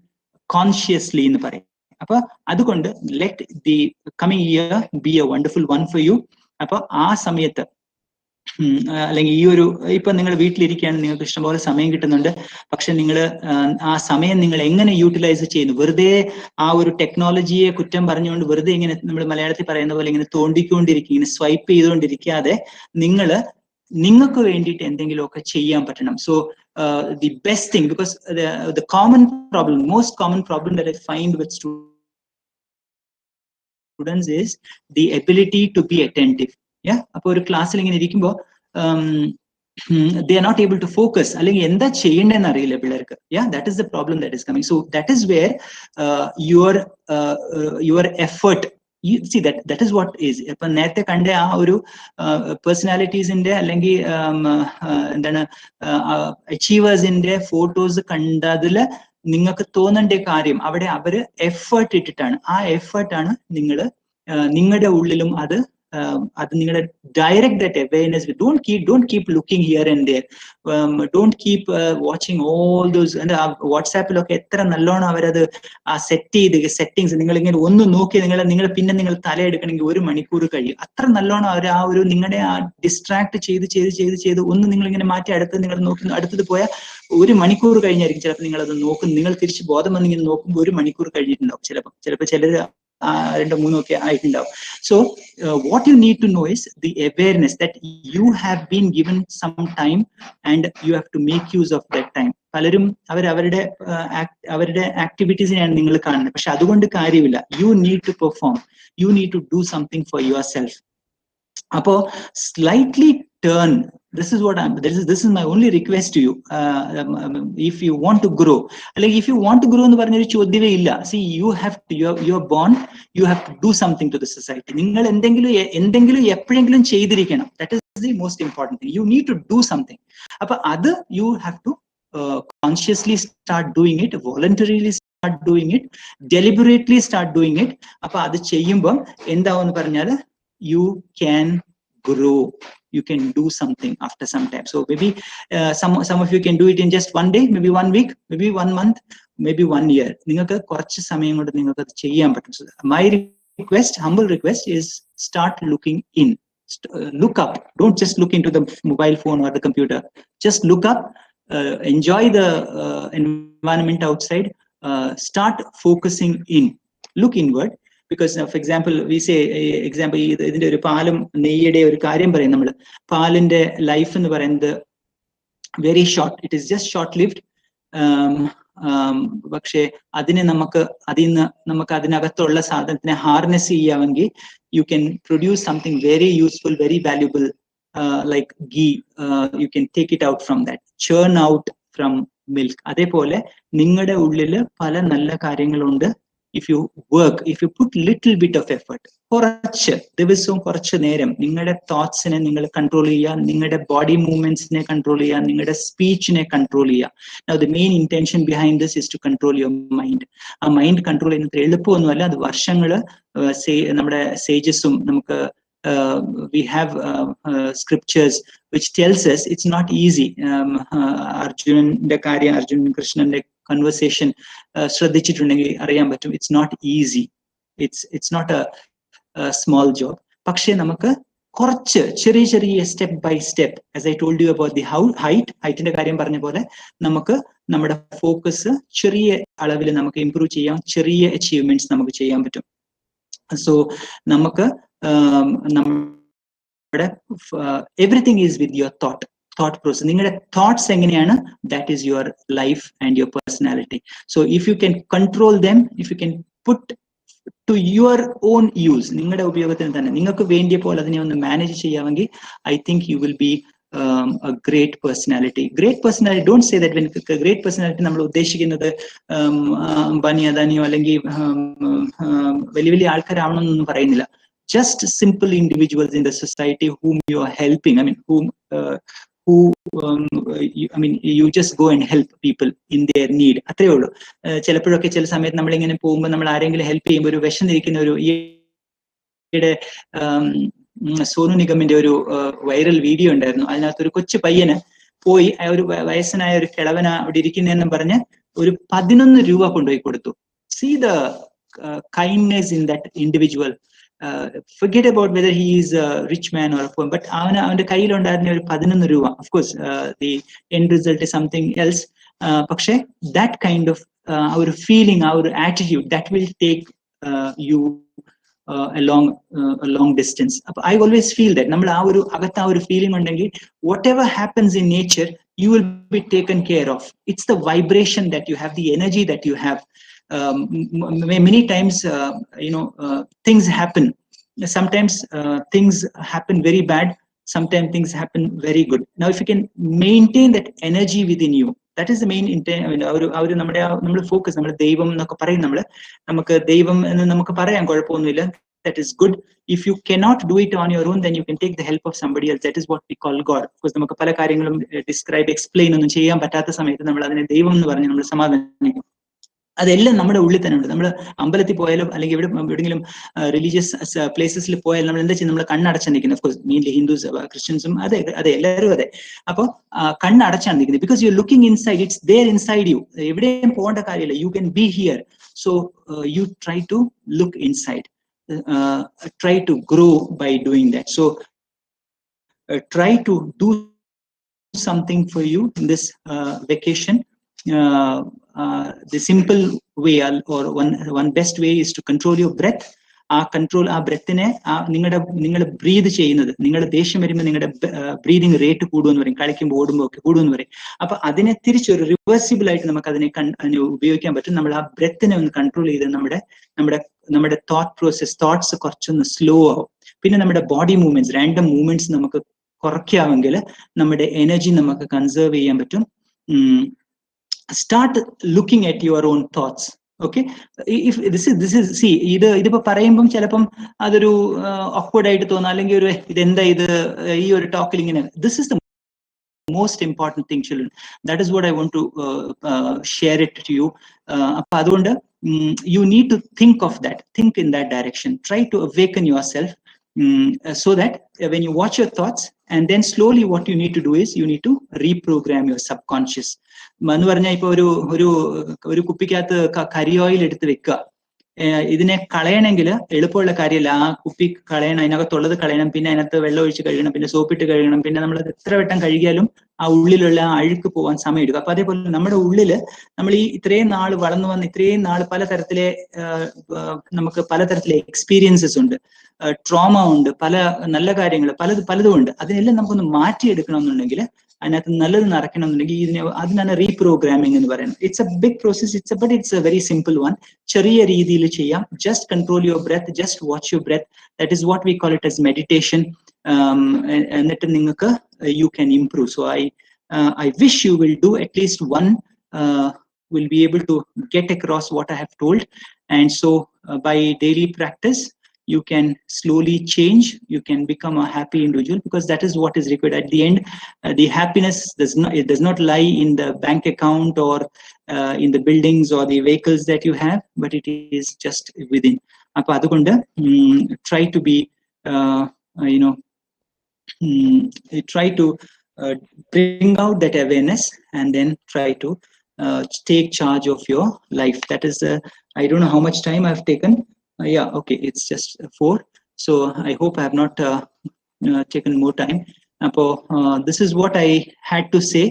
consciously എന്ന് പറയും. അപ്പൊ അതുകൊണ്ട് let the coming year B A wonderful one for you. അപ്പൊ ആ സമയത്ത് അല്ലെങ്കിൽ ഈ ഒരു ഇപ്പൊ നിങ്ങൾ വീട്ടിലിരിക്കുകയാണ്, നിങ്ങൾക്ക് ഇഷ്ടംപോലെ സമയം കിട്ടുന്നുണ്ട്, പക്ഷെ നിങ്ങൾ ആ സമയം നിങ്ങൾ എങ്ങനെ യൂട്ടിലൈസ് ചെയ്യുന്നു? വെറുതെ ആ ഒരു ടെക്നോളജിയെ കുറ്റം പറഞ്ഞുകൊണ്ട് വെറുതെ ഇങ്ങനെ നമ്മൾ മലയാളത്തിൽ പറയുന്ന പോലെ ഇങ്ങനെ തോണ്ടിക്കൊണ്ടിരിക്കുക, ഇങ്ങനെ സ്വൈപ്പ് ചെയ്തുകൊണ്ടിരിക്കാതെ നിങ്ങൾക്ക് വേണ്ടിയിട്ട് എന്തെങ്കിലുമൊക്കെ ചെയ്യാൻ പറ്റണം. So the best thing, because the most common problem that I find with students is the ability to be attentive. അപ്പൊ ഒരു ക്ലാസ്സിൽ ഇങ്ങനെ ഇരിക്കുമ്പോൾ they are not able to focus, അല്ലെങ്കിൽ എന്താ ചെയ്യേണ്ടതെന്ന് അറിയില്ല പിള്ളേർക്ക്. That is the problem that is coming. So that is where your effort, you see that is what is. ഇപ്പൊ നേരത്തെ കണ്ട ആ ഒരു പേഴ്സണാലിറ്റീസിന്റെ അല്ലെങ്കിൽ എന്താണ് അച്ചീവേഴ്സിന്റെ ഫോട്ടോസ് കണ്ടതിൽ നിങ്ങൾക്ക് തോന്നേണ്ട കാര്യം, അവിടെ അവര് എഫേർട്ട് ഇട്ടിട്ടാണ്. ആ എഫേർട്ടാണ് നിങ്ങളുടെ ഉള്ളിലും അത് നിങ്ങളുടെ direct that awareness. Don't keep looking here and there. Don't keep watching all those. വാട്സാപ്പിലൊക്കെ എത്ര നല്ലോണം അവരത് സെറ്റിങ്സ് നിങ്ങളിങ്ങനെ ഒന്ന് നോക്കി നിങ്ങൾ തലയെടുക്കണമെങ്കിൽ 1 മണിക്കൂർ കഴിയും. അത്ര നല്ലോണം അവർ ആ ഒരു നിങ്ങളുടെ ആ ഡിസ്ട്രാക്ട് ചെയ്ത് ഒന്ന് നിങ്ങളിങ്ങനെ മാറ്റി നിങ്ങൾ നോക്കുന്നു, അടുത്തത് പോയാൽ 1 മണിക്കൂർ കഴിഞ്ഞായിരിക്കും ചിലപ്പോൾ നിങ്ങളത് നോക്കുന്നു. നിങ്ങൾ തിരിച്ച് ബോധം വന്നിങ്ങനെ നോക്കുമ്പോൾ 1 മണിക്കൂർ കഴിഞ്ഞിട്ടുണ്ടാവും ചിലപ്പോൾ ചിലർ 2-3 ഒക്കെ ആയിട്ടുണ്ടാവും. So what you need to know is the awareness that you have been given some time and you have to make use of that time. പലരും അവരുടെ ആക്ടിവിറ്റീസിനെയാണ് നിങ്ങൾ കാണുന്നത്, പക്ഷെ അതുകൊണ്ട് കാര്യമില്ല. You need to perform, you need to do something for yourself. അപ്പോ slightly turn. This is my only request to you. If you want to grow, like if you want to grow എന്ന് പറഞ്ഞൊരു ചോദ്യമേ ഇല്ല. See, you are born, you have to do something to the society. നിങ്ങൾ എന്തെങ്കിലും എപ്പോഴെങ്കിലും ചെയ്തിരിക്കണം. That is the most important thing. You need to do something. അപ്പൊ അത് you have to consciously start doing it, voluntarily start doing it, deliberately start doing it. അപ്പൊ അത് ചെയ്യുമ്പോൾ എന്താവെന്ന് പറഞ്ഞാൽ you can grow, you can do something after some time. So maybe some of you can do it in just 1 day, maybe 1 week, maybe 1 month, maybe 1 year. നിങ്ങൾക്ക് കുറച്ച് സമയം കൊണ്ട് നിങ്ങൾക്ക് അത് ചെയ്യാൻ പറ്റും. My humble request is start looking in. Look up. Don't just look into the mobile phone or the computer. Just look up, enjoy the environment outside, start focusing in, look inward. Because for example, we say ഇതിന്റെ ഒരു പാലും നെയ്യുടെ ഒരു കാര്യം പറയും നമ്മൾ. പാലിന്റെ life എന്ന് പറയുന്നത് very short, it is just short lived. പക്ഷെ നമുക്ക് അതിനകത്തുള്ള സാധനത്തിനെ ഹാർനെസ് ചെയ്യാമെങ്കിൽ you can produce something very useful, very valuable, like ghee. You can take it out from that, churn out from milk. അതേപോലെ നിങ്ങളുടെ ഉള്ളിൽ പല നല്ല കാര്യങ്ങളുണ്ട്. if you work, if you put little bit of effort, കുറച്ച് ദിവസവും കുറച്ച് നേരം നിങ്ങളുടെ തോട്ട്സിനെ നിങ്ങൾ കൺട്രോൾ ചെയ്യുക, നിങ്ങളുടെ ബോഡി മൂവ്മെന്റ്സിനെ കൺട്രോൾ ചെയ്യുക, നിങ്ങളുടെ സ്പീച്ചിനെ കൺട്രോൾ ചെയ്യുക. Now the main intention behind this is to control your mind. ആ മൈൻഡ് കൺട്രോൾ ചെയ്യുന്നത് എളുപ്പമൊന്നുമല്ല, അത് വർഷങ്ങള് നമ്മുടെ സേജസും നമുക്ക് we have scriptures which tells us it's not easy. Arjunന്റെ കാര്യം, അർജുൻ കൃഷ്ണന്റെ conversation ശ്രദ്ധിച്ചിട്ടുണ്ടെങ്കിൽ അറിയാൻ പറ്റും, it's not easy, it's not a small job. പക്ഷെ നമുക്ക് കുറച്ച് ചെറിയ ചെറിയ step by step, as I told you about the ഹൈറ്റിന്റെ കാര്യം പറഞ്ഞ പോലെ, നമുക്ക് നമ്മുടെ ഫോക്കസ് ചെറിയ അളവിൽ നമുക്ക് ഇംപ്രൂവ് ചെയ്യാം, ചെറിയ അച്ചീവ്മെന്റ്സ് നമുക്ക് ചെയ്യാൻ പറ്റും. സോ നമുക്ക് നമ്മുടെ everything is with your thought process. നിങ്ങളുടെ തോട്ട്സ് എങ്ങനെയാണ്, that is your life and your personality. So if you can control them, if you can put to your own use, നിങ്ങളുടെ ഉപയോഗത്തിന് തന്നെ നിങ്ങൾക്ക് വേണ്ടിയ പോലെ അതിനെ ഒന്ന് മാനേജ് ചെയ്യാമെങ്കിൽ I think you will be a great personality. Great personality, don't say that when great personality നമ്മൾ ഉദ്ദേശിക്കുന്നത് അംബാനി അദാനിയോ അല്ലെങ്കിൽ വലിയ വലിയ ആൾക്കാരാവണമെന്നൊന്നും പറയുന്നില്ല. Just simple individuals in the society whom you are helping. I mean, you just go and help people in their need. അത്രേ ഉള്ളൂ. ചിലപ്പോഴൊക്കെ ചില സമയത്ത് നമ്മളിങ്ങനെ പോകുമ്പോൾ നമ്മൾ ആരെങ്കിലും ഹെൽപ്പ് ചെയ്യുമ്പോൾ ഒരു വിശന്നിരിക്കുന്ന ഒരു സോനു നിഗമിന്റെ ഒരു വൈറൽ വീഡിയോ ഉണ്ടായിരുന്നു. അതിനകത്ത് ഒരു കൊച്ചു പയ്യന് പോയി ഒരു വയസ്സനായ ഒരു കിളവന അവിടെ ഇരിക്കുന്നതെന്നും പറഞ്ഞ് ഒരു 11 രൂപ കൊണ്ടുപോയി കൊടുത്തു. See the kindness in that individual. Forget about whether he is a rich man or a poor, but അവന്റെ കയ്യിലുണ്ടായിരുന്ന ഒരു 11 രൂപ. Of course, the end result is something else. പക്ഷെ that kind of our feeling, our attitude, that will take you a long distance. I always feel that നമ്മൾ ആ ഒരു അകത്ത് ആ ഒരു ഫീലിംഗ് ഉണ്ടെങ്കിൽ whatever happens in nature, you will be taken care of. It's the vibration that you have, the energy that you have. Many times things happen. Sometimes things happen very bad, sometimes things happen very good. Now if you can maintain that energy within you, that is the main നമ്മുടെ focus. നമ്മൾ ദൈവം എന്നൊക്കെ പറയും, നമുക്ക് ദൈവം എന്ന് നമുക്ക് പറയാം, കുഴപ്പമൊന്നുമില്ല, that is good. If you cannot do it on your own, then you can take the help of somebody else. That is what we call God. Of course, നമുക്ക് പല കാര്യങ്ങളും explain ഒന്നും ചെയ്യാൻ പറ്റാത്ത സമയത്ത് നമ്മൾ അതിനെ ദൈവം എന്ന് പറഞ്ഞ് നമ്മൾ സമാധാനിക്കും. അതെല്ലാം നമ്മുടെ ഉള്ളിൽ തന്നെ ഉണ്ട്. നമ്മൾ അമ്പലത്തിൽ പോയാലും അല്ലെങ്കിൽ എവിടെയെങ്കിലും റിലീജിയസ് പ്ലേസസിൽ പോയാലും നമ്മൾ എന്താ ചെയ്യുന്നത്, നമ്മൾ കണ്ണടച്ചാണ് നിൽക്കുന്നത്. ഓഫ്കോഴ്സ് മെയിൻലി ഹിന്ദുസ് ക്രിസ്ത്യൻസും അതെ എല്ലാവരും അതെ. അപ്പോൾ കണ്ണടച്ചാണ് നിൽക്കുന്നത്. Because you are looking inside, it's there inside you. എവിടെയും പോകേണ്ട കാര്യമില്ല, you can be here. So you try to look inside, try to grow by doing that. So try to do something for you in this vacation. The simple way or one best way is to control your breath. ആ ബ്രെത്തിനെ നിങ്ങൾ breath ചെയ്യുന്നത്, നിങ്ങളുടെ ദേഷ്യം വരുമ്പോൾ നിങ്ങളുടെ breathing rate കൂടുമെന്ന് പറയും, കളിക്കുമ്പോൾ ഓടുമ്പോൾ ഒക്കെ കൂടുമെന്ന് പറയും. അപ്പൊ അതിനെ തിരിച്ചൊരു റിവേഴ്സിബിൾ ആയിട്ട് നമുക്ക് അതിനെ ഉപയോഗിക്കാൻ പറ്റും. നമ്മൾ ആ ബ്രെത്തിനെ ഒന്ന് കൺട്രോൾ ചെയ്ത് നമ്മുടെ തോട്ട്സ് കുറച്ചൊന്ന് സ്ലോ ആവും. പിന്നെ നമ്മുടെ ബോഡി മൂവ്മെന്റ്സ്, റാൻഡം മൂവ്മെന്റ്സ് നമുക്ക് കുറയ്ക്കാമെങ്കിൽ നമ്മുടെ എനർജി നമുക്ക് കൺസേർവ് ചെയ്യാൻ പറ്റും. Start looking at your own thoughts. Okay, if this is see, ഇതിപ്പോ പറയുമ്പം ചിലപ്പം അതൊരു awkward ആയിട്ട് തോന്നാം, അല്ലെങ്കിൽ ഒരു ഇതെന്താ ഇത് ഈ ഒരു ടോക്കിൽ ഇങ്ങനെ. This is the most important thing, children. That is what I want to share it to you. അപ്പൊ അതുകൊണ്ട് you need to think of that, think in that direction, try to awaken yourself, so that when you watch your thoughts, and then slowly what you need to do is you need to reprogram your subconscious. എന്ന് പറഞ്ഞാൽ ഇപ്പൊ ഒരു കുപ്പിക്കകത്ത് കരി oil എടുത്ത് വെക്കുക. ഇതിനെ കളയണമെങ്കിൽ എളുപ്പമുള്ള കാര്യമല്ല. ആ കുപ്പി കളയണം, അതിനകത്തുള്ളത് കളയണം, പിന്നെ അതിനകത്ത് വെള്ളം ഒഴിച്ച് കഴുകണം, പിന്നെ സോപ്പിട്ട് കഴുകണം, പിന്നെ നമ്മൾ എത്ര വട്ടം കഴുകിയാലും ആ ഉള്ളിലുള്ള ആ അഴുക്ക് പോകാൻ സമയം എടുക്കും. അപ്പൊ അതേപോലെ നമ്മുടെ ഉള്ളില് നമ്മൾ ഈ ഇത്രയും നാൾ വളർന്നു വന്ന് ഇത്രയും നാൾ നമുക്ക് പലതരത്തിലെ എക്സ്പീരിയൻസസ് ഉണ്ട്, ട്രോമ ഉണ്ട്, പല നല്ല കാര്യങ്ങൾ പലതും ഉണ്ട്. അതിനെല്ലാം നമുക്കൊന്ന് മാറ്റിയെടുക്കണമെന്നുണ്ടെങ്കിൽ, അതിനകത്ത് നല്ലത് നടക്കണമെന്നുണ്ടെങ്കിൽ അതിനാണ് റീപ്രോഗ്രാമിംഗ് എന്ന് പറയുന്നത്. It's a big process, but it's a very simple one. ചെറിയ രീതിയിൽ ചെയ്യാം. Just control your breath, just watch your breath. That is what we call it as meditation. എന്നിട്ട് നിങ്ങൾക്ക് you can improve. So I wish you will do at least one, will be able to get across what I have told. And so by daily practice, you can slowly change, you can become a happy individual, because that is what is required. At the end, the happiness does not lie in the bank account or in the buildings or the vehicles that you have, but it is just within. Appo adukonde try to be try to bring out that awareness, and then try to take charge of your life. That is I don't know how much time I've taken. Yeah, okay, it's just 4. So I hope I have not taken more time. This is what I had to say.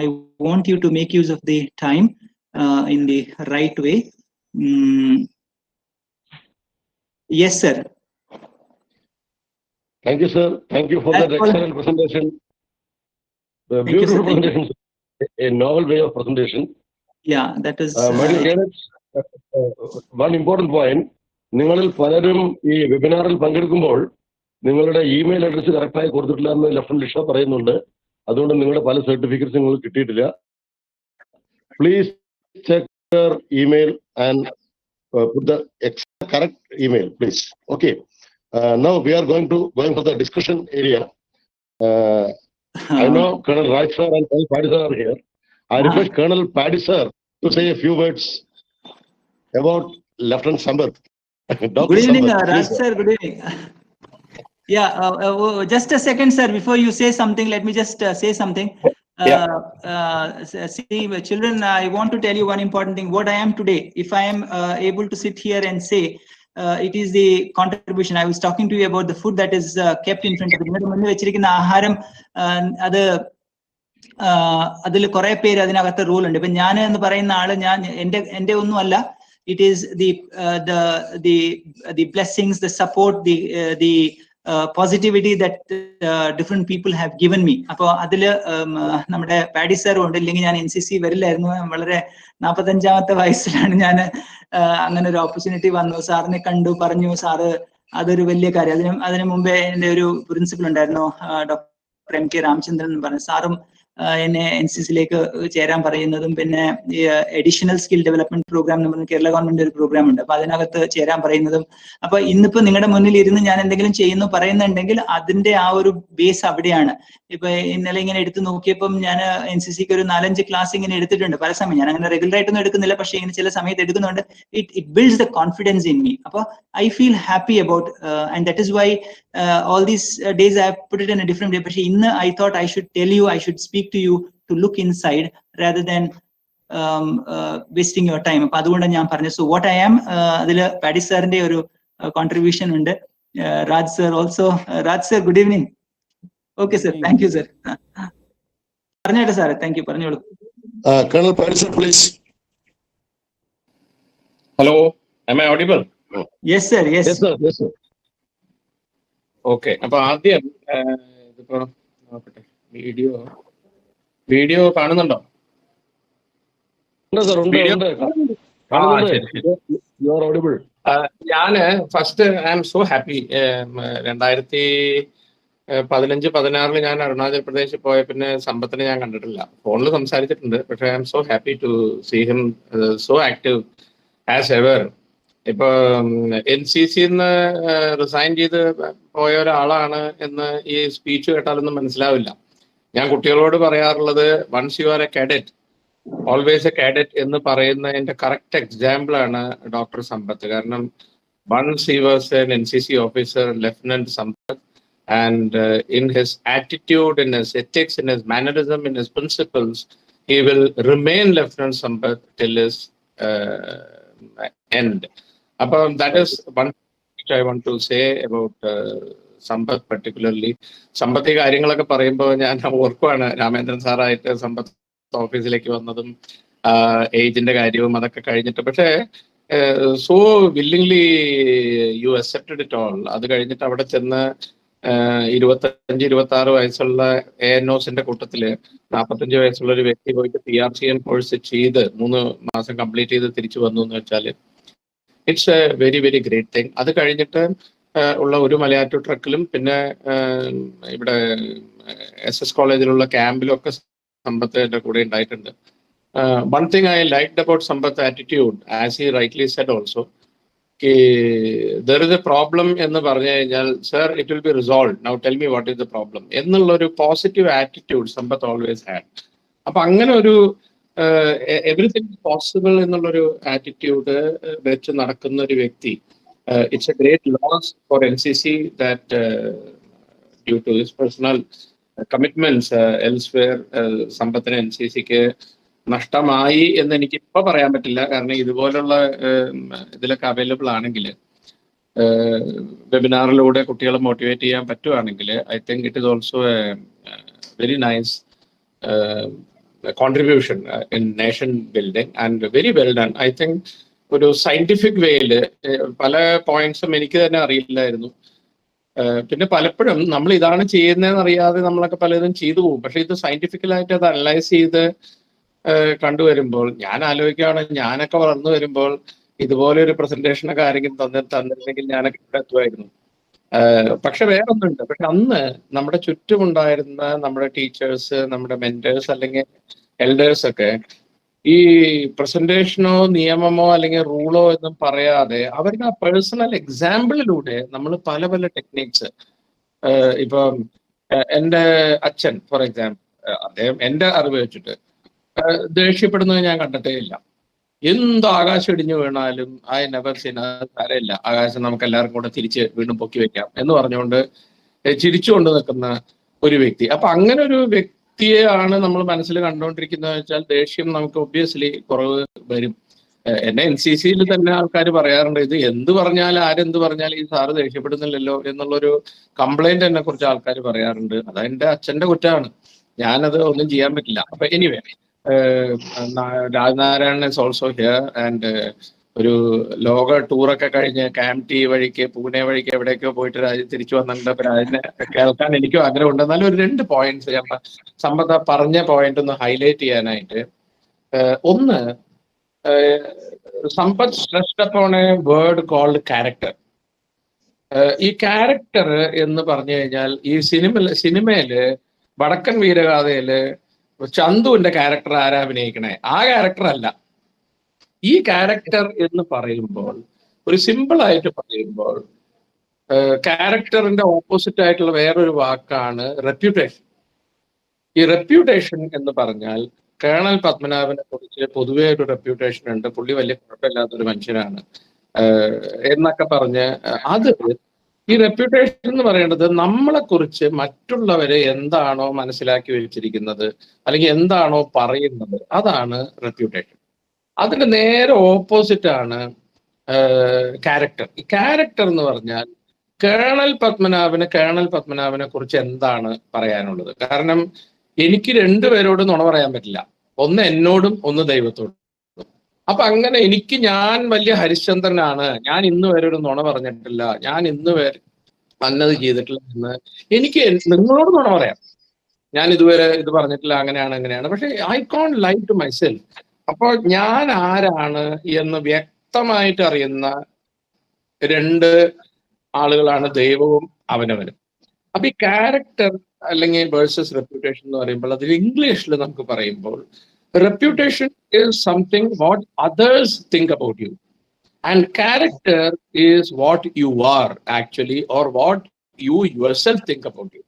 I want you to make use of the time in the right way. Yes, sir. Thank you, sir. Thank you for that excellent presentation. Beautiful presentation. A novel way of presentation. Yeah, that is. My dear candidates, one important point. നിങ്ങളിൽ പലരും ഈ വെബിനാറിൽ പങ്കെടുക്കുമ്പോൾ നിങ്ങളുടെ email address കറക്റ്റായി കൊടുത്തിട്ടില്ല എന്ന് lieutenant Lisha പറയുന്നുണ്ട്. അതുകൊണ്ട് നിങ്ങളുടെ പല സർട്ടിഫിക്കറ്റ്സ് നിങ്ങൾക്ക് കിട്ടിയിട്ടില്ല. Please check your email and put the correct email, please. Okay. Now we are going for the discussion area. I know Colonel Raj sir and Colonel Paddy sir are here. I request Colonel Paddy sir to say a few words about Lieutenant Sampath. Good evening, Raj sir. Good evening. Yeah, just a second, sir. Before you say something, let me just say something. See, children, I want to tell you one important thing. What I am today, if I am able to sit here and say, it is the contribution. I was talking to you about the food that is kept in front of you. അതിൽ കുറെ പേര് അതിനകത്ത് role ഉണ്ട്. ഇപ്പൊ ഞാൻ എന്ന് പറയുന്ന ആള്, ഞാൻ എന്റെ ഒന്നും അല്ല. It is the blessings, the support, the positivity that different people have given me. അപ്പോൾ അതിൽ നമ്മുടെ പാഡി സാറും ഉണ്ട്. ഇല്ലെങ്കിൽ ഞാൻ NCC വരില്ലായിരുന്നു. വളരെ 45ാമത്തെ വയസ്സിലാണ് ഞാൻ അങ്ങനെ ഒരു ഓപ്പർച്യൂണിറ്റി വന്നു. സാറിനെ കണ്ടു, പറഞ്ഞു. സാറ് അതൊരു വലിയ കാര്യം. അതിനു മുമ്പേ എൻ്റെ ഒരു പ്രിൻസിപ്പൽ ഉണ്ടായിരുന്നു, ഡോക്ടർ MK രാമചന്ദ്രൻ എന്ന് പറഞ്ഞു. സാറും എന്നെ NCCയിലേക്ക് ചേരാൻ പറയുന്നതും, പിന്നെ അഡീഷണൽ സ്കിൽ ഡെവലപ്മെന്റ് പ്രോഗ്രാം എന്ന് പറഞ്ഞ കേരള ഗവൺമെന്റ് ഒരു പ്രോഗ്രാം ഉണ്ട്, അപ്പൊ അതിനകത്ത് ചേരാൻ പറയുന്നതും. അപ്പൊ ഇന്നിപ്പോ നിങ്ങളുടെ മുന്നിൽ ഇരുന്ന് ഞാൻ എന്തെങ്കിലും ചെയ്യുന്നു പറയുന്നുണ്ടെങ്കിൽ അതിന്റെ ആ ഒരു ബേസ് അവിടെയാണ്. ഇപ്പൊ ഇന്നലെ ഇങ്ങനെ എടുത്ത് നോക്കിയപ്പം ഞാൻ NCCക്ക് ഒരു 4-5 ക്ലാസ് ഇങ്ങനെ എടുത്തിട്ടുണ്ട് പല സമയം. ഞാൻ അങ്ങനെ റെഗുലർ ആയിട്ടൊന്നും എടുക്കുന്നില്ല, പക്ഷെ ഇങ്ങനെ ചില സമയത്ത് എടുക്കുന്നുണ്ട്. It builds the confidence in me. അപ്പൊ I feel happy about and that is why all these days I have put it in a different way. But in I thought I should tell you, I should speak to you to look inside rather than wasting your time. അപ്പൊ അതുകൊണ്ടാണ് ഞാൻ പറഞ്ഞത്. So what I am, അതില് paddy സാറിന്റെ ഒരു contribution ഉണ്ട്. Raj sir also. Raj sir, good evening. Okay sir, thank you sir. പറഞ്ഞോട്ടെ sir, thank you, പറഞ്ഞോളൂ. Colonel Paddy sir, please. Hello, am I audible? Yes sir, yes. Yes sir, yes sir. Okay, അപ്പൊ ആദ്യം ഇതിപ്പോ നോക്കട്ടെ, video കാണുന്നുണ്ടോ? ഞാന് first I am so happy. 2015-16 ഞാൻ അരുണാചൽ പ്രദേശിൽ പോയ പിന്നെ സമ്പത്തിനെ ഞാൻ കണ്ടിട്ടില്ല. ഫോണിൽ സംസാരിച്ചിട്ടുണ്ട്, പക്ഷെ I am so happy to see him so active as ever. ഇപ്പൊ NCCന്ന് റിസൈൻ ചെയ്ത് പോയ ഒരാളാണ് എന്ന് ഈ സ്പീച്ച് കേട്ടാലൊന്നും മനസ്സിലാവില്ല. ഞാൻ കുട്ടികളോട് പറയാറുള്ളത്, once you are a cadet always a cadet എന്ന് പറയുന്നതിന്റെ കറക്റ്റ് എക്സാമ്പിൾ ആണ് ഡോക്ടർ സമ്പത്ത്. കാരണം once he was an NCC officer, lieutenant Sampath, and in his attitude, in his ethics, in his mannerism, in his principles, he will remain Lieutenant Sampath till his end. That is one which I want to say about Sampath particularly. Sampath ഈ കാര്യങ്ങളൊക്കെ പറയുമ്പോൾ ഞാൻ ഓർക്കുവാണ് രാമേന്ദ്രൻ സാറായിട്ട് സമ്പത്ത് ഓഫീസിലേക്ക് വന്നതും ഏജിന്റെ കാര്യവും അതൊക്കെ കഴിഞ്ഞിട്ട്. പക്ഷേ so willingly you accepted it all. അത് കഴിഞ്ഞിട്ട് അവിടെ ചെന്ന് 25-26 വയസ്സുള്ള ANOസിന്റെ കൂട്ടത്തില് 45 വയസ്സുള്ള ഒരു വ്യക്തി പോയിട്ട് PRCN കോഴ്സ് ചെയ്ത് 3 മാസം കംപ്ലീറ്റ് ചെയ്ത് തിരിച്ചു വന്നു എന്ന് വെച്ചാൽ it's a very very great thing. അത് കഴിഞ്ഞിട്ട് ഉള്ള ഒരു മലയാറ്റൂർ ട്രക്കിലും പിന്നെ ഇവിടെ SS കോളേജിലുള്ള ക്യാമ്പിലും ഒക്കെ സമ്പത്ത് എൻ്റെ കൂടെ ഉണ്ടായിട്ടുണ്ട്. one thing I liked about Sampath's attitude, as he rightly said also, there is a problem എന്ന് പറഞ്ഞു കഴിഞ്ഞാൽ, sir, it will be resolved. Now tell me what is the problem. എന്നുള്ള ഒരു positive attitude Sampath always had. അപ്പൊ അങ്ങനെ ഒരു everything possible എന്നുള്ളൊരു attitude വെച്ച് നടക്കുന്ന ഒരു വ്യക്തി, it's a great loss for NCC that due to his personal commitments elsewhere സമ്പത്തിന് NCCക്ക് നഷ്ടമായി എന്ന് എനിക്ക് ഇപ്പൊ പറയാൻ പറ്റില്ല. കാരണം ഇതുപോലുള്ള ഇതിലൊക്കെ അവൈലബിൾ ആണെങ്കിൽ, വെബിനാറിലൂടെ കുട്ടികളെ മോട്ടിവേറ്റ് ചെയ്യാൻ പറ്റുവാണെങ്കിൽ, I think it is also A very nice contribution in nation building and very well done. I think ഒരു സയന്റിഫിക് വേയിൽ പല പോയിന്റ്സും എനിക്ക് തന്നെ അറിയില്ലായിരുന്നു. പിന്നെ പലപ്പോഴും നമ്മൾ ഇതാണ് ചെയ്യുന്നതെന്ന് അറിയാതെ നമ്മളൊക്കെ പലതും ചെയ്തു പോകും. പക്ഷെ ഇത് സയന്റിഫിക്കലായിട്ട് അത് അനലൈസ് ചെയ്ത് കണ്ടുവരുമ്പോൾ ഞാൻ ആലോചിക്കുകയാണ്, ഞാനൊക്കെ വളർന്നു വരുമ്പോൾ ഇതുപോലെ ഒരു പ്രസന്റേഷനൊക്കെ ആരെങ്കിലും തന്നിരുന്നെങ്കിൽ ഞാനൊക്കെ ഇവിടെ എത്തുമായിരുന്നു. പക്ഷെ വേറൊന്നുണ്ട്. പക്ഷെ അന്ന് നമ്മുടെ ചുറ്റുമുണ്ടായിരുന്ന നമ്മുടെ ടീച്ചേഴ്സ്, നമ്മുടെ മെന്റേഴ്സ് അല്ലെങ്കിൽ എൽഡേഴ്സ് ഒക്കെ ഈ പ്രസന്റേഷനോ നിയമമോ അല്ലെങ്കിൽ റൂളോ എന്നും പറയാതെ അവരുടെ ആ പേഴ്സണൽ എക്സാമ്പിളിലൂടെ നമ്മൾ പല പല ടെക്നിക്സ്, ഇപ്പം എൻ്റെ അച്ഛൻ ഫോർ എക്സാമ്പിൾ, അദ്ദേഹം എൻ്റെ അറിവ് വെച്ചിട്ട് ദേഷ്യപ്പെടുന്നത് ഞാൻ കണ്ടിട്ടേ ഇല്ല. എന്ത് ആകാശം ഇടിഞ്ഞു വീണാലും ഐ നെവർ സീൻ, സാരമില്ല, ആകാശം നമുക്ക് എല്ലാവർക്കും കൂടെ തിരിച്ച് വീണ്ടും പൊക്കി വെക്കാം എന്ന് പറഞ്ഞുകൊണ്ട് ചിരിച്ചുകൊണ്ട് നിൽക്കുന്ന ഒരു വ്യക്തി. അപ്പൊ അങ്ങനെ ഒരു വ്യക്തിയെയാണ് നമ്മൾ മനസ്സിൽ കണ്ടുകൊണ്ടിരിക്കുന്നത് വെച്ചാൽ ദേഷ്യം നമുക്ക് ഒബ്വിയസ്ലി കുറവ് വരും. എന്നെ NCCയിൽ തന്നെ ആൾക്കാർ പറയാറുണ്ട്, ഇത് എന്ത് പറഞ്ഞാലും ആരെന്ത് പറഞ്ഞാലും ഈ സാറ് ദേഷ്യപ്പെടുന്നില്ലല്ലോ എന്നുള്ളൊരു കംപ്ലൈന്റ് എന്നെ കുറിച്ച് ആൾക്കാർ പറയാറുണ്ട്. അത് എൻ്റെ അച്ഛന്റെ കുറ്റമാണ്, ഞാനത് ഒന്നും ചെയ്യാൻ പറ്റില്ല. അപ്പൊ anyway, Rajanarayanan is also here and ഒരു ലോക ടൂറൊക്കെ കഴിഞ്ഞ് കാംടി വഴിക്ക് പൂനെ വഴിക്ക് എവിടേക്കോ പോയിട്ട് തിരിച്ചു വന്നിട്ടുണ്ട്. അപ്പൊ രാജനെ കേൾക്കാൻ എനിക്കും ആഗ്രഹമുണ്ട്. എന്നാലും ഒരു 2 പോയിന്റ്സ് സമ്പത്ത് പറഞ്ഞ പോയിന്റ് ഒന്ന് ഹൈലൈറ്റ് ചെയ്യാനായിട്ട്. ഒന്ന്, സമ്പത്ത് stressed upon a word called character. ഈ ക്യാരക്ടർ എന്ന് പറഞ്ഞു കഴിഞ്ഞാൽ ഈ സിനിമയില് വടക്കൻ വീരഗാഥയില് ചന്തുവിന്റെ ക്യാരക്ടർ ആരാ അഭിനയിക്കണേ? ആ ക്യാരക്ടർ അല്ല. ഈ ക്യാരക്ടർ എന്ന് പറയുമ്പോൾ, ഒരു സിമ്പിൾ ആയിട്ട് പറയുമ്പോൾ, ക്യാരക്ടറിന്റെ ഓപ്പോസിറ്റ് ആയിട്ടുള്ള വേറൊരു വാക്കാണ് റെപ്യൂട്ടേഷൻ. ഈ റെപ്യൂട്ടേഷൻ എന്ന് പറഞ്ഞാൽ കേണൽ പത്മനാഭനെ കുറിച്ച് പൊതുവേ ഒരു റെപ്യൂട്ടേഷൻ ഉണ്ട്, പുള്ളി വലിയ കുഴപ്പമില്ലാത്തൊരു മനുഷ്യനാണ് എന്നൊക്കെ പറഞ്ഞ് അത് ഈ റെപ്യൂട്ടേഷൻ എന്ന് പറയുന്നത് നമ്മളെ കുറിച്ച് മറ്റുള്ളവരെ എന്താണോ മനസ്സിലാക്കി വെച്ചിരിക്കുന്നത് അല്ലെങ്കിൽ എന്താണോ പറയുന്നത്, അതാണ് റെപ്യൂട്ടേഷൻ. അതിന്റെ നേരെ ഓപ്പോസിറ്റ് ആണ് ക്യാരക്ടർ. ഈ ക്യാരക്ടർ എന്ന് പറഞ്ഞാൽ കേണൽ പത്മനാഭനെ കുറിച്ച് എന്താണ് പറയാനുള്ളത്? കാരണം എനിക്ക് 2 പേരോട് നുണ പറയാൻ പറ്റില്ല, ഒന്ന് എന്നോടും ഒന്ന് ദൈവത്തോടും. അപ്പൊ അങ്ങനെ ഞാൻ വലിയ ഹരിശ്ചന്ദ്രനാണ്, ഞാൻ ഇന്ന് വരെ ഒരു നുണ പറഞ്ഞിട്ടില്ല, ഞാൻ ഇന്ന് വരെ അന്നത് ചെയ്തിട്ടില്ല എന്ന് എനിക്ക് നിങ്ങളോട് നുണ പറയാം. ഞാൻ ഇതുവരെ ഇത് പറഞ്ഞിട്ടില്ല, അങ്ങനെയാണ്. പക്ഷെ I can't lie to myself. അപ്പോൾ ഞാൻ ആരാണ് എന്ന് വ്യക്തമായിട്ട് അറിയുന്ന 2 ആളുകളാണ് ദൈവവും അവനവനും. അപ്പൊ ഈ ക്യാരക്ടർ അല്ലെങ്കിൽ വേഴ്സസ് റെപ്യൂട്ടേഷൻ എന്ന് പറയുമ്പോൾ, അതിൽ ഇംഗ്ലീഷിൽ നമുക്ക് പറയുമ്പോൾ reputation is something what others think about you, and character is what you are actually, or what you yourself think about you.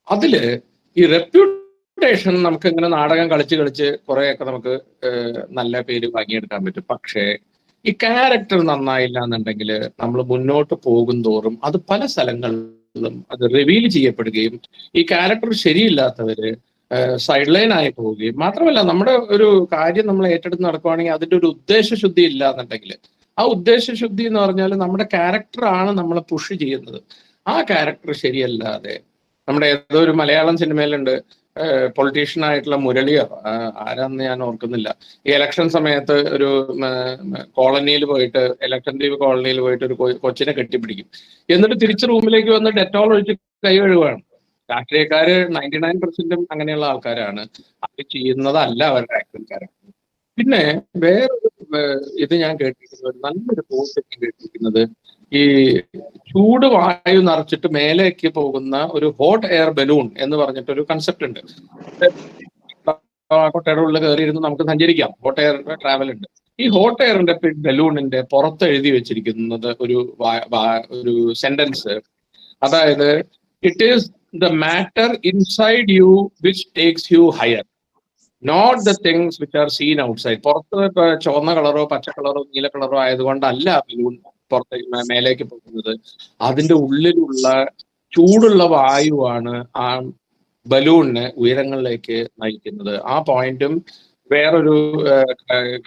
അതില് ഈ റെപ്യൂട്ടേഷൻ നമുക്ക് ഇങ്ങനെ നാടകം കളിച്ച് കുറെയൊക്കെ നമുക്ക് നല്ല പേര് വാങ്ങിയെടുക്കാൻ പറ്റും. പക്ഷേ ഈ ക്യാരക്ടർ നന്നായില്ല എന്നുണ്ടെങ്കിൽ നമ്മൾ മുന്നോട്ട് പോകും തോറും അത് പല സ്ഥലങ്ങളിലും അത് റിവീൽ ചെയ്യപ്പെടുകയും ഈ ക്യാരക്ടർ ശരിയില്ലാത്തവര് സൈഡ് ലൈൻ ആയി പോവുകയും, മാത്രമല്ല നമ്മുടെ ഒരു കാര്യം നമ്മൾ ഏറ്റെടുത്ത് നടക്കുവാണെങ്കിൽ അതിന്റെ ഒരു ഉദ്ദേശശുദ്ധി ഇല്ല എന്നുണ്ടെങ്കിൽ, ആ ഉദ്ദേശശുദ്ധി എന്ന് പറഞ്ഞാൽ നമ്മുടെ ക്യാരക്ടറാണ് നമ്മളെ പുഷ് ചെയ്യുന്നത്. ആ ക്യാരക്ടർ ശരിയല്ലാതെ, നമ്മുടെ ഏതോ ഒരു മലയാളം സിനിമയിലുണ്ട് പൊളിറ്റീഷ്യൻ ആയിട്ടുള്ള മുരളിയോ ആരാന്ന് ഞാൻ ഓർക്കുന്നില്ല, ഈ ഇലക്ഷൻ സമയത്ത് ഒരു കോളനിയിൽ പോയിട്ട്, ഇലക്ഷൻ ദ്വീപ് കോളനിയിൽ പോയിട്ട് ഒരു കൊച്ചിനെ കെട്ടിപ്പിടിക്കും, എന്നിട്ട് തിരിച്ച് റൂമിലേക്ക് വന്ന് ഡെറ്റോൾ ഒഴിച്ച് കൈ കഴുകുകയാണ്. രാഷ്ട്രീയക്കാര് 99% അങ്ങനെയുള്ള ആൾക്കാരാണ്. അത് ചെയ്യുന്നതല്ല അവരുടെ ആക്ച്വൽ ക്യാരക്ടർ. പിന്നെ വേറൊരു ഇത് ഞാൻ കേട്ടിരിക്കുന്നത്, നല്ലൊരു പോസ്റ്റ് കേട്ടിരിക്കുന്നത്, ഈ ചൂട് വായു നിറച്ചിട്ട് മേലേക്ക് പോകുന്ന ഒരു ഹോട്ട് എയർ ബലൂൺ എന്ന് പറഞ്ഞിട്ടൊരു കൺസെപ്റ്റ് ഉണ്ട്. ഹോട്ട് എയർ ഉള്ളിൽ കയറിയിരുന്ന് നമുക്ക് സഞ്ചരിക്കാം. ഹോട്ട് എയർ ട്രാവൽ ഉണ്ട്. ഈ ഹോട്ട് എയറിന്റെ ബലൂണിന്റെ പുറത്ത് എഴുതി വെച്ചിരിക്കുന്നത് ഒരു സെന്റൻസ്, അതായത് it is the matter inside you which takes you higher, not the things which are seen outside. പുറത്ത് ചുവന്ന കളറോ പച്ച കളറോ നീല കളറോ ആയതുകൊണ്ടല്ല ബലൂൺ പുറത്തേക്ക് മേലേക്ക് പോകുന്നത്, അതിന്റെ ഉള്ളിലുള്ള ചൂടുള്ള വായുവാണ് ആ ബലൂണിനെ ഉയരങ്ങളിലേക്ക് നയിക്കുന്നത്. ആ പോയിന്റും വേറൊരു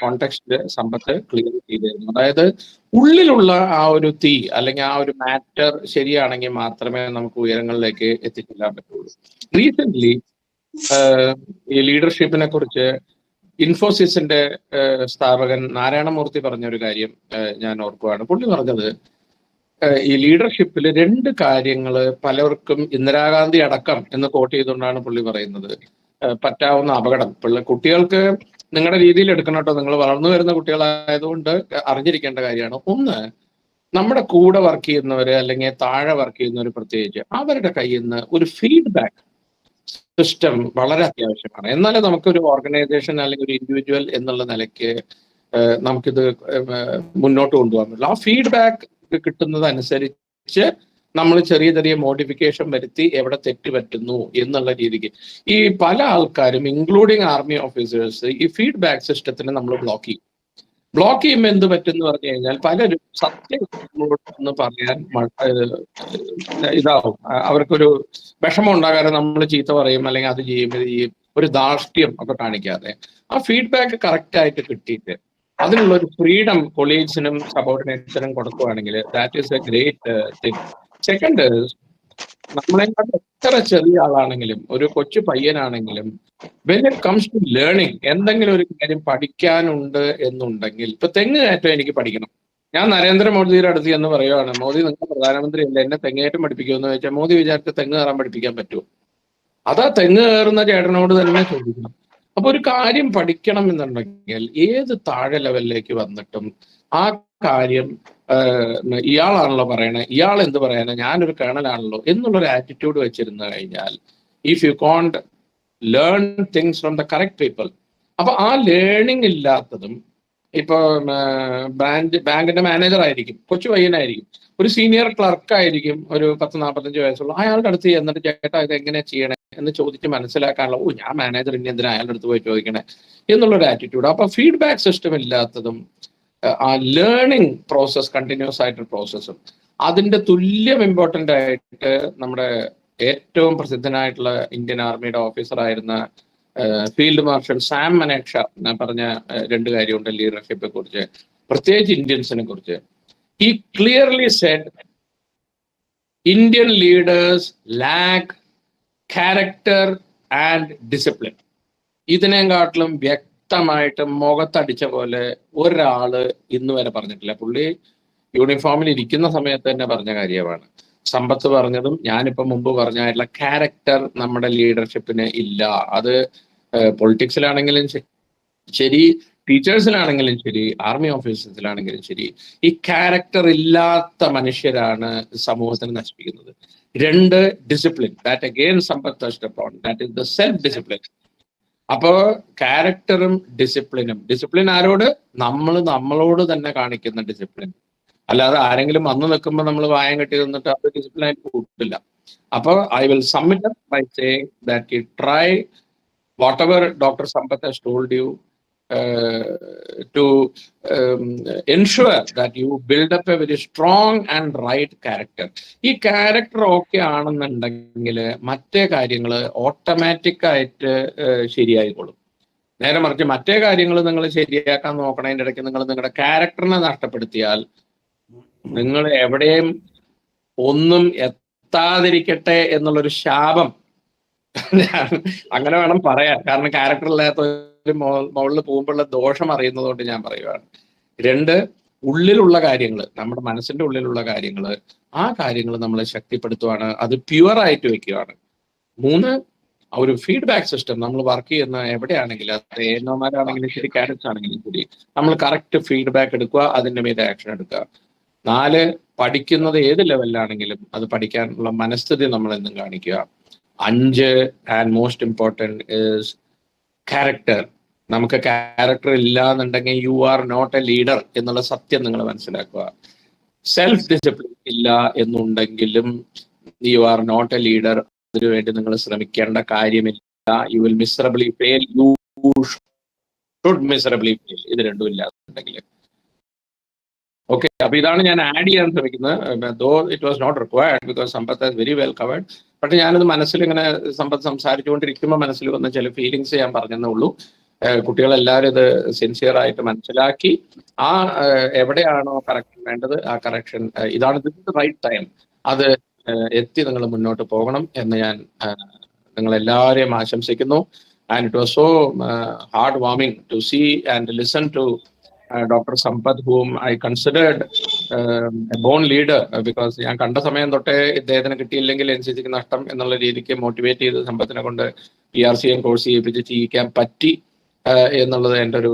കോണ്ടെക്സ്റ്റില് സമ്പത്ത് ക്ലിയർ ചെയ്തിരുന്നു. അതായത് ഉള്ളിലുള്ള ആ ഒരു തീ അല്ലെങ്കിൽ ആ ഒരു മാറ്റർ ശരിയാണെങ്കിൽ മാത്രമേ നമുക്ക് ഉയരങ്ങളിലേക്ക് എത്തിച്ചെല്ലാൻ പറ്റുള്ളൂ. റീസെന്റ് ഈ ലീഡർഷിപ്പിനെ കുറിച്ച് ഇൻഫോസിസിന്റെ സ്ഥാപകൻ നാരായണമൂർത്തി പറഞ്ഞൊരു കാര്യം ഞാൻ ഓർക്കുകയാണ്. പുള്ളി പറഞ്ഞത് ഈ ലീഡർഷിപ്പിൽ 2 കാര്യങ്ങൾ പലർക്കും, ഇന്ദിരാഗാന്ധി അടക്കം എന്ന് കോട്ട് ചെയ്തുകൊണ്ടാണ് പുള്ളി പറയുന്നത്, പറ്റാവുന്ന അപകടം. കുട്ടികൾക്ക് നിങ്ങളുടെ രീതിയിൽ എടുക്കണം കേട്ടോ, നിങ്ങൾ വളർന്നു വരുന്ന കുട്ടികളായതുകൊണ്ട് അറിഞ്ഞിരിക്കേണ്ട കാര്യമാണ്. ഒന്ന്, നമ്മുടെ കൂടെ വർക്ക് ചെയ്യുന്നവര് അല്ലെങ്കിൽ താഴെ വർക്ക് ചെയ്യുന്നവർ പ്രത്യേകിച്ച് അവരുടെ കയ്യിൽ നിന്ന് ഒരു ഫീഡ്ബാക്ക് സിസ്റ്റം വളരെ അത്യാവശ്യമാണ്. എന്നാലേ നമുക്കൊരു ഓർഗനൈസേഷൻ അല്ലെങ്കിൽ ഒരു ഇൻഡിവിജ്വൽ എന്നുള്ള നിലയ്ക്ക് നമുക്കിത് മുന്നോട്ട് കൊണ്ടുപോകാൻ പറ്റുള്ളൂ. ആ ഫീഡ്ബാക്ക് കിട്ടുന്നതനുസരിച്ച് നമ്മൾ ചെറിയ ചെറിയ മോഡിഫിക്കേഷൻ വരുത്തി എവിടെ തെറ്റ് പറ്റുന്നു എന്നുള്ള രീതിക്ക് ഈ പല ആൾക്കാരും ഇൻക്ലൂഡിങ് ആർമി ഓഫീസേഴ്സ് ഈ ഫീഡ്ബാക്ക് സിസ്റ്റത്തിന് നമ്മൾ ബ്ലോക്ക് ചെയ്യുമ്പോൾ എന്ത് പറ്റുമെന്ന് പറഞ്ഞു കഴിഞ്ഞാൽ പലരും സത്യം ഒന്ന് പറയാൻ ഇതാവും, അവർക്കൊരു വിഷമം ഉണ്ടാകാതെ നമ്മൾ ചീത്ത പറയും അല്ലെങ്കിൽ അത് ചെയ്യുമ്പോൾ ഈ ഒരു ധാർഷ്ട്യം ഒക്കെ കാണിക്കാതെ ആ ഫീഡ്ബാക്ക് കറക്റ്റ് ആയിട്ട് കിട്ടിയിട്ട് അതിനുള്ള ഒരു ഫ്രീഡം കൊളീഗ്സിനും സബോർഡിനേറ്റ്സിനും കൊടുക്കുകയാണെങ്കിൽ that is a great thing. Second, നമ്മളെക്കാട്ട് എത്ര ചെറിയ ആളാണെങ്കിലും ഒരു കൊച്ചു പയ്യനാണെങ്കിലും when it comes to learning, എന്തെങ്കിലും ഒരു കാര്യം പഠിക്കാനുണ്ട് എന്നുണ്ടെങ്കിൽ, ഇപ്പൊ തെങ്ങ് കയറ്റം എനിക്ക് പഠിക്കണം, ഞാൻ നരേന്ദ്രമോദിയുടെ അടുത്ത് എന്ന് പറയുവാണ്, മോദി നിങ്ങൾ പ്രധാനമന്ത്രി അല്ല, എന്നെ തെങ്ങേറ്റം പഠിപ്പിക്കുമെന്ന് ചോദിച്ചാൽ മോദി വിചാരിച്ച് തെങ്ങ് കയറാൻ പഠിപ്പിക്കാൻ പറ്റുമോ? അതാ തെങ്ങ് കയറുന്ന ചേട്ടനോട് തന്നെ ചോദിക്കണം. അപ്പൊ ഒരു കാര്യം പഠിക്കണം എന്നുണ്ടെങ്കിൽ ഏത് താഴെ ലെവലിലേക്ക് വന്നിട്ടും ആ കാര്യം ഇയാളാണല്ലോ പറയണേ, ഇയാൾ എന്ത് പറയാനോ, ഞാനൊരു കേണലാണല്ലോ എന്നുള്ളൊരു ആറ്റിറ്റ്യൂഡ് വെച്ചിരുന്നു കഴിഞ്ഞാൽ if you can't learn things from the correct people, അപ്പൊ ആ ലേണിംഗ് ഇല്ലാത്തതും, ഇപ്പൊ ബാങ്കിന്റെ മാനേജർ ആയിരിക്കും, കൊച്ചു പയ്യനായിരിക്കും, ഒരു സീനിയർ ക്ലർക്ക് ആയിരിക്കും, ഒരു 10-45 വയസ്സുള്ള, അയാളുടെ അടുത്ത് എന്നിട്ട് ചേട്ടാ ഇത് എങ്ങനെ ചെയ്യണേ എന്ന് ചോദിച്ച് മനസ്സിലാക്കാനുള്ള, ഞാൻ മാനേജർ ഇനി എന്തിനാ അയാളുടെ അടുത്ത് പോയി ചോദിക്കണേ എന്നുള്ളൊരു ആറ്റിറ്റ്യൂഡ്. അപ്പൊ ഫീഡ്ബാക്ക് സിസ്റ്റം ഇല്ലാത്തതും ആ ലേണിംഗ് പ്രോസസ്, കണ്ടിന്യൂസ് ആയിട്ട് പ്രോസസ്സും അതിന്റെ തുല്യം ഇമ്പോർട്ടൻ്റ് ആയിട്ട് നമ്മുടെ ഏറ്റവും പ്രസിദ്ധനായിട്ടുള്ള ഇന്ത്യൻ ആർമിയുടെ ഓഫീസർ ആയിരുന്ന ഫീൽഡ് മാർഷൽ സാം മനേക്ഷ ഞാൻ പറഞ്ഞ 2 കാര്യമുണ്ട് ലീഡർഷിപ്പെ കുറിച്ച്, പ്രത്യേകിച്ച് ഇന്ത്യൻസിനെ കുറിച്ച്. He clearly said Indian leaders lack character and discipline. ഇതിനെക്കാട്ടിലും വ്യക്തമായിട്ട് മുഖത്തടിച്ച പോലെ ഒരാള് ഇന്ന് വരെ പറഞ്ഞിട്ടില്ല. പുള്ളി യൂണിഫോമിൽ ഇരിക്കുന്ന സമയത്ത് തന്നെ പറഞ്ഞ കാര്യമാണ്. സമ്പത്ത് പറഞ്ഞതും ഞാനിപ്പോ മുമ്പ് പറഞ്ഞായിട്ടുള്ള ക്യാരക്ടർ നമ്മുടെ ലീഡർഷിപ്പിന് ഇല്ല. അത് പൊളിറ്റിക്സിലാണെങ്കിലും ശരി, ടീച്ചേഴ്സിലാണെങ്കിലും ശരി, ആർമി ഓഫീസേഴ്സിലാണെങ്കിലും ശരി, ഈ ക്യാരക്ടർ ഇല്ലാത്ത മനുഷ്യരാണ് സമൂഹത്തിന് നശിപ്പിക്കുന്നത്. 2, discipline. That again Sampath touched upon, that is the self discipline. അപ്പോ ക്യാരക്ടറും ഡിസിപ്ലിൻ ആരോട്? നമ്മളോട് തന്നെ കാണിക്കുന്ന ഡിസിപ്ലിൻ. അല്ലാതെ ആരെങ്കിലും വന്നു നിൽക്കുമ്പോൾ നമ്മൾ വായം കെട്ടി നിന്നിട്ട് അത് ഡിസിപ്ലിൻ ആയിട്ട് കൂട്ടില്ല. അപ്പോൾ I will sum it up by saying that you try whatever Dr. Sampath has told you to ensure that you build up a very strong and right character. ഈ ക്യാരക്ടർ ഓക്കെ ആണെന്നുണ്ടെങ്കിൽ മറ്റേ കാര്യങ്ങൾ ഓട്ടോമാറ്റിക് ആയിട്ട് ശരിയായിക്കോളും. നേരെ മറിച്ച് മറ്റേ കാര്യങ്ങൾ നിങ്ങൾ ശരിയാക്കാൻ നോക്കണതിൻ്റെ ഇടയ്ക്ക് നിങ്ങൾ നിങ്ങളുടെ ക്യാരക്ടറിനെ നഷ്ടപ്പെടുത്തിയാൽ നിങ്ങൾ എവിടെയും ഒന്നും എത്താതിരിക്കട്ടെ എന്നുള്ളൊരു ശാപം അങ്ങനെ വേണം പറയാൻ. കാരണം ക്യാരക്ടർ ഇല്ലാത്ത ഒരു മുകളിൽ പോകുമ്പോഴുള്ള ദോഷം അറിയുന്നത് കൊണ്ട് ഞാൻ പറയുകയാണ്. 2, ഉള്ളിലുള്ള കാര്യങ്ങൾ, നമ്മുടെ മനസ്സിന്റെ ഉള്ളിലുള്ള കാര്യങ്ങൾ, ആ കാര്യങ്ങൾ നമ്മൾ ശക്തിപ്പെടുത്തുകയാണ്, അത് പ്യുവറായിട്ട് വെക്കുകയാണ്. 3, ഒരു ഫീഡ്ബാക്ക് സിസ്റ്റം. നമ്മൾ വർക്ക് ചെയ്യുന്ന എവിടെയാണെങ്കിലും, അത് ഏനോമാരാണെങ്കിലും ശരി, കാഡറ്റ്സ് ആണെങ്കിലും ശരി, നമ്മൾ കറക്റ്റ് ഫീഡ്ബാക്ക് എടുക്കുക, അതിൻ്റെ മീതെ ആക്ഷൻ എടുക്കുക. 4, പഠിക്കുന്നത് ഏത് ലെവലിലാണെങ്കിലും അത് പഠിക്കാനുള്ള മനസ്ഥിതി നമ്മൾ എന്നും കാണിക്കുക. 5, and most important is character. നമുക്ക് ക്യാരക്ടർ ഇല്ല എന്നുണ്ടെങ്കിൽ you are not a leader എന്നുള്ള സത്യം നിങ്ങൾ മനസ്സിലാക്കുക. സെൽഫ് ഡിസിപ്ലിൻ ഇല്ല എന്നുണ്ടെങ്കിലും you are not a leader. അതിനുവേണ്ടി നിങ്ങൾ ശ്രമിക്കേണ്ട കാര്യമില്ല. You will miserably fail. You should miserably fail. ഇത് രണ്ടും ഇല്ലാന്നുണ്ടെങ്കിൽ. ഓക്കെ, അപ്പൊ ഇതാണ് ഞാൻ ആഡ് ചെയ്യാൻ ശ്രമിക്കുന്നത്. Though it was not required because Sampath has very well covered. പക്ഷെ ഞാനത് മനസ്സിൽ ഇങ്ങനെ സമ്പത്ത് സംസാരിച്ചുകൊണ്ടിരിക്കുമ്പോൾ മനസ്സിൽ വന്ന ചില ഫീലിങ്സ് ഞാൻ പറഞ്ഞതേ ഉള്ളൂ. കുട്ടികളെല്ലാവരും ഇത് സിൻസിയർ ആയിട്ട് മനസ്സിലാക്കി എവിടെയാണോ കറക്ഷൻ വേണ്ടത് ആ കറക്ഷൻ ഇതാണ് റൈറ്റ് ടൈം, അത് എത്തി നിങ്ങൾ മുന്നോട്ട് പോകണം എന്ന് ഞാൻ നിങ്ങളെല്ലാവരെയും ആശംസിക്കുന്നു. And it was so heart warming to see and listen to Dr. Sampath, whom I considered a born leader, because ഞാൻ കണ്ട സമയം തൊട്ടേ ഇദ്ദേഹത്തിന് കിട്ടിയില്ലെങ്കിൽ NCCക്ക് നഷ്ടം എന്നുള്ള രീതിക്ക് മോട്ടിവേറ്റ് ചെയ്ത് സമ്പത്തിനെ കൊണ്ട് PRCM കോഴ്സ് ചെയ്യിക്കാൻ പറ്റി എന്നുള്ളത് എൻ്റെ ഒരു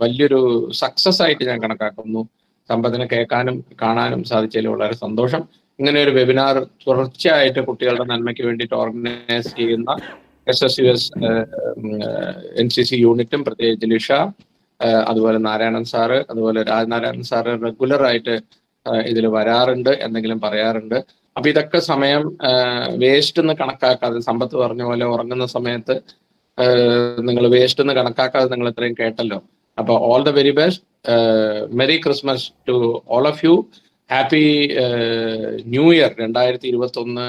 വലിയൊരു സക്സസ് ആയിട്ട് ഞാൻ കണക്കാക്കുന്നു. സമ്പത്തിനെ കേൾക്കാനും കാണാനും സാധിച്ചതിൽ വളരെ സന്തോഷം. ഇങ്ങനെ ഒരു വെബിനാർ തുടർച്ചയായിട്ട് കുട്ടികളുടെ നന്മയ്ക്ക് വേണ്ടിയിട്ട് ഓർഗനൈസ് ചെയ്യുന്ന SSUS NCC യൂണിറ്റും പ്രത്യേകിച്ച് ലിഷ, അതുപോലെ നാരായണൻ സാറ്, അതുപോലെ രാജനാരായണൻ സാറ് റെഗുലർ ആയിട്ട് ഇതിൽ വരാറുണ്ട്, എന്തെങ്കിലും പറയാറുണ്ട്. അപ്പൊ ഇതൊക്കെ സമയം വേസ്റ്റ് എന്ന് കണക്കാക്കാതെ, സമ്പത്ത് പറഞ്ഞ പോലെ ഉറങ്ങുന്ന സമയത്ത് നിങ്ങൾ വേസ്റ്റ് എന്ന് കണക്കാക്കാതെ നിങ്ങൾ ഇത്രയും കേട്ടല്ലോ. അപ്പൊ all the very best. Merry Christmas to all of you. Happy new year. 2021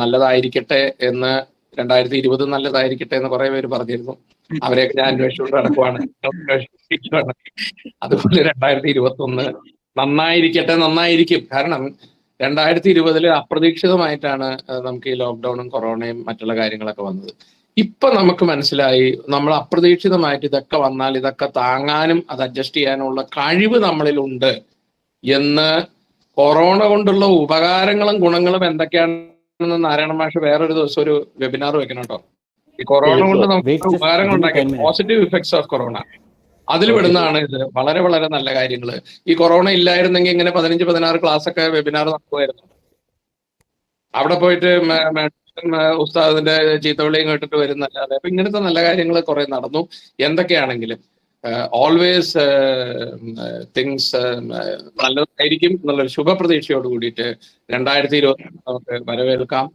നല്ലതായിരിക്കട്ടെ എന്ന്, 2020 നല്ലതായിരിക്കട്ടെ എന്ന് കുറെ പേര് പറഞ്ഞിരുന്നു. അവരെയൊക്കെ ഞാൻ അന്വേഷിച്ചുകൊണ്ട് നടക്കുവാണ്. അതുപോലെ 2021 നന്നായിരിക്കട്ടെ, നന്നായിരിക്കും. കാരണം 2020 അപ്രതീക്ഷിതമായിട്ടാണ് നമുക്ക് ഈ ലോക്ക്ഡൌണും കൊറോണയും മറ്റുള്ള കാര്യങ്ങളൊക്കെ വന്നത്. ഇപ്പൊ നമുക്ക് മനസ്സിലായി നമ്മൾ അപ്രതീക്ഷിതമായിട്ട് ഇതൊക്കെ വന്നാൽ ഇതൊക്കെ താങ്ങാനും അത് അഡ്ജസ്റ്റ് ചെയ്യാനുള്ള കഴിവ് നമ്മളിലുണ്ട് എന്ന്. കൊറോണ കൊണ്ടുള്ള ഉപകാരങ്ങളും ഗുണങ്ങളും എന്തൊക്കെയാണെന്ന് നാരായണ മാഷ് വേറൊരു ദിവസം ഒരു വെബിനാർ വെക്കണം കേട്ടോ. ഈ കൊറോണ കൊണ്ട് നമുക്ക് ഉപകാരങ്ങൾ ഉണ്ടാക്കി, പോസിറ്റീവ് ഇഫക്ട്സ് ഓഫ് കൊറോണ, അതിൽ വിടുന്നതാണ് ഇത്. വളരെ വളരെ നല്ല കാര്യങ്ങൾ. ഈ കൊറോണ ഇല്ലായിരുന്നെങ്കിൽ ഇങ്ങനെ 15-16 ക്ലാസ് ഒക്കെ വെബിനാർ നടക്കുമായിരുന്നു. അവിടെ പോയിട്ട് ഉസ്താദിന്റെ ചീത്തവിളിയും കേട്ടിട്ട് വരുന്നല്ലാതെ. അപ്പൊ ഇങ്ങനത്തെ നല്ല കാര്യങ്ങൾ കുറെ നടന്നു. എന്തൊക്കെയാണെങ്കിലും ഓൾവേസ് തിങ്സ് നല്ലതായിരിക്കും എന്നുള്ളൊരു ശുഭപ്രതീക്ഷയോട് കൂടിയിട്ട് 2020 നമുക്ക് വരവേൽക്കാം.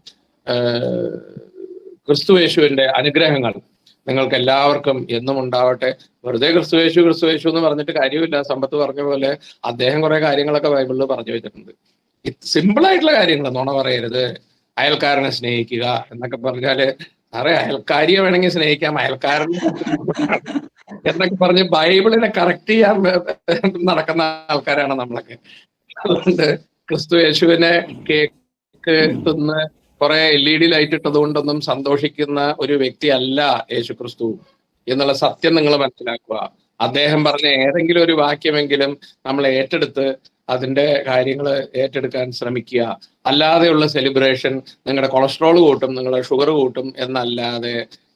ക്രിസ്തുയേശുവിന്റെ അനുഗ്രഹങ്ങൾ നിങ്ങൾക്ക് എല്ലാവർക്കും എന്നും ഉണ്ടാവട്ടെ. വെറുതെ ക്രിസ്തുയേശു എന്ന് പറഞ്ഞിട്ട് കാര്യമില്ല. സമ്പത്ത് പറഞ്ഞ പോലെ അദ്ദേഹം കുറെ കാര്യങ്ങളൊക്കെ ബൈബിളിൽ പറഞ്ഞു വെച്ചിട്ടുണ്ട്. സിമ്പിൾ ആയിട്ടുള്ള കാര്യങ്ങൾ. നുണ പറയരുത്, അയൽക്കാരനെ സ്നേഹിക്കുക എന്നൊക്കെ പറഞ്ഞാല്, സാറേ അയൽക്കാരിയെ വേണമെങ്കിൽ സ്നേഹിക്കാം, അയൽക്കാരനെ എന്നൊക്കെ പറഞ്ഞ് ബൈബിളിനെ കറക്റ്റ് ചെയ്യാൻ നടക്കുന്ന ആൾക്കാരാണ് നമ്മളൊക്കെ. അതുകൊണ്ട് ക്രിസ്തുയേശുവിനെ കേക്ക് തിന്ന് കുറെ LED ലൈറ്റ് ഇട്ടത് കൊണ്ടൊന്നും സന്തോഷിക്കുന്ന ഒരു വ്യക്തിയല്ല യേശു ക്രിസ്തു എന്നുള്ള സത്യം നിങ്ങൾ മനസ്സിലാക്കുക. അദ്ദേഹം പറഞ്ഞ ഏതെങ്കിലും ഒരു വാക്യമെങ്കിലും നമ്മൾ ഏറ്റെടുത്ത് അതിന്റെ കാര്യങ്ങൾ ഏറ്റെടുക്കാൻ ശ്രമിക്കുക. അല്ലാതെയുള്ള സെലിബ്രേഷൻ നിങ്ങളുടെ കൊളസ്ട്രോൾ കൂട്ടും, നിങ്ങളുടെ ഷുഗർ കൂട്ടും എന്നല്ലാതെ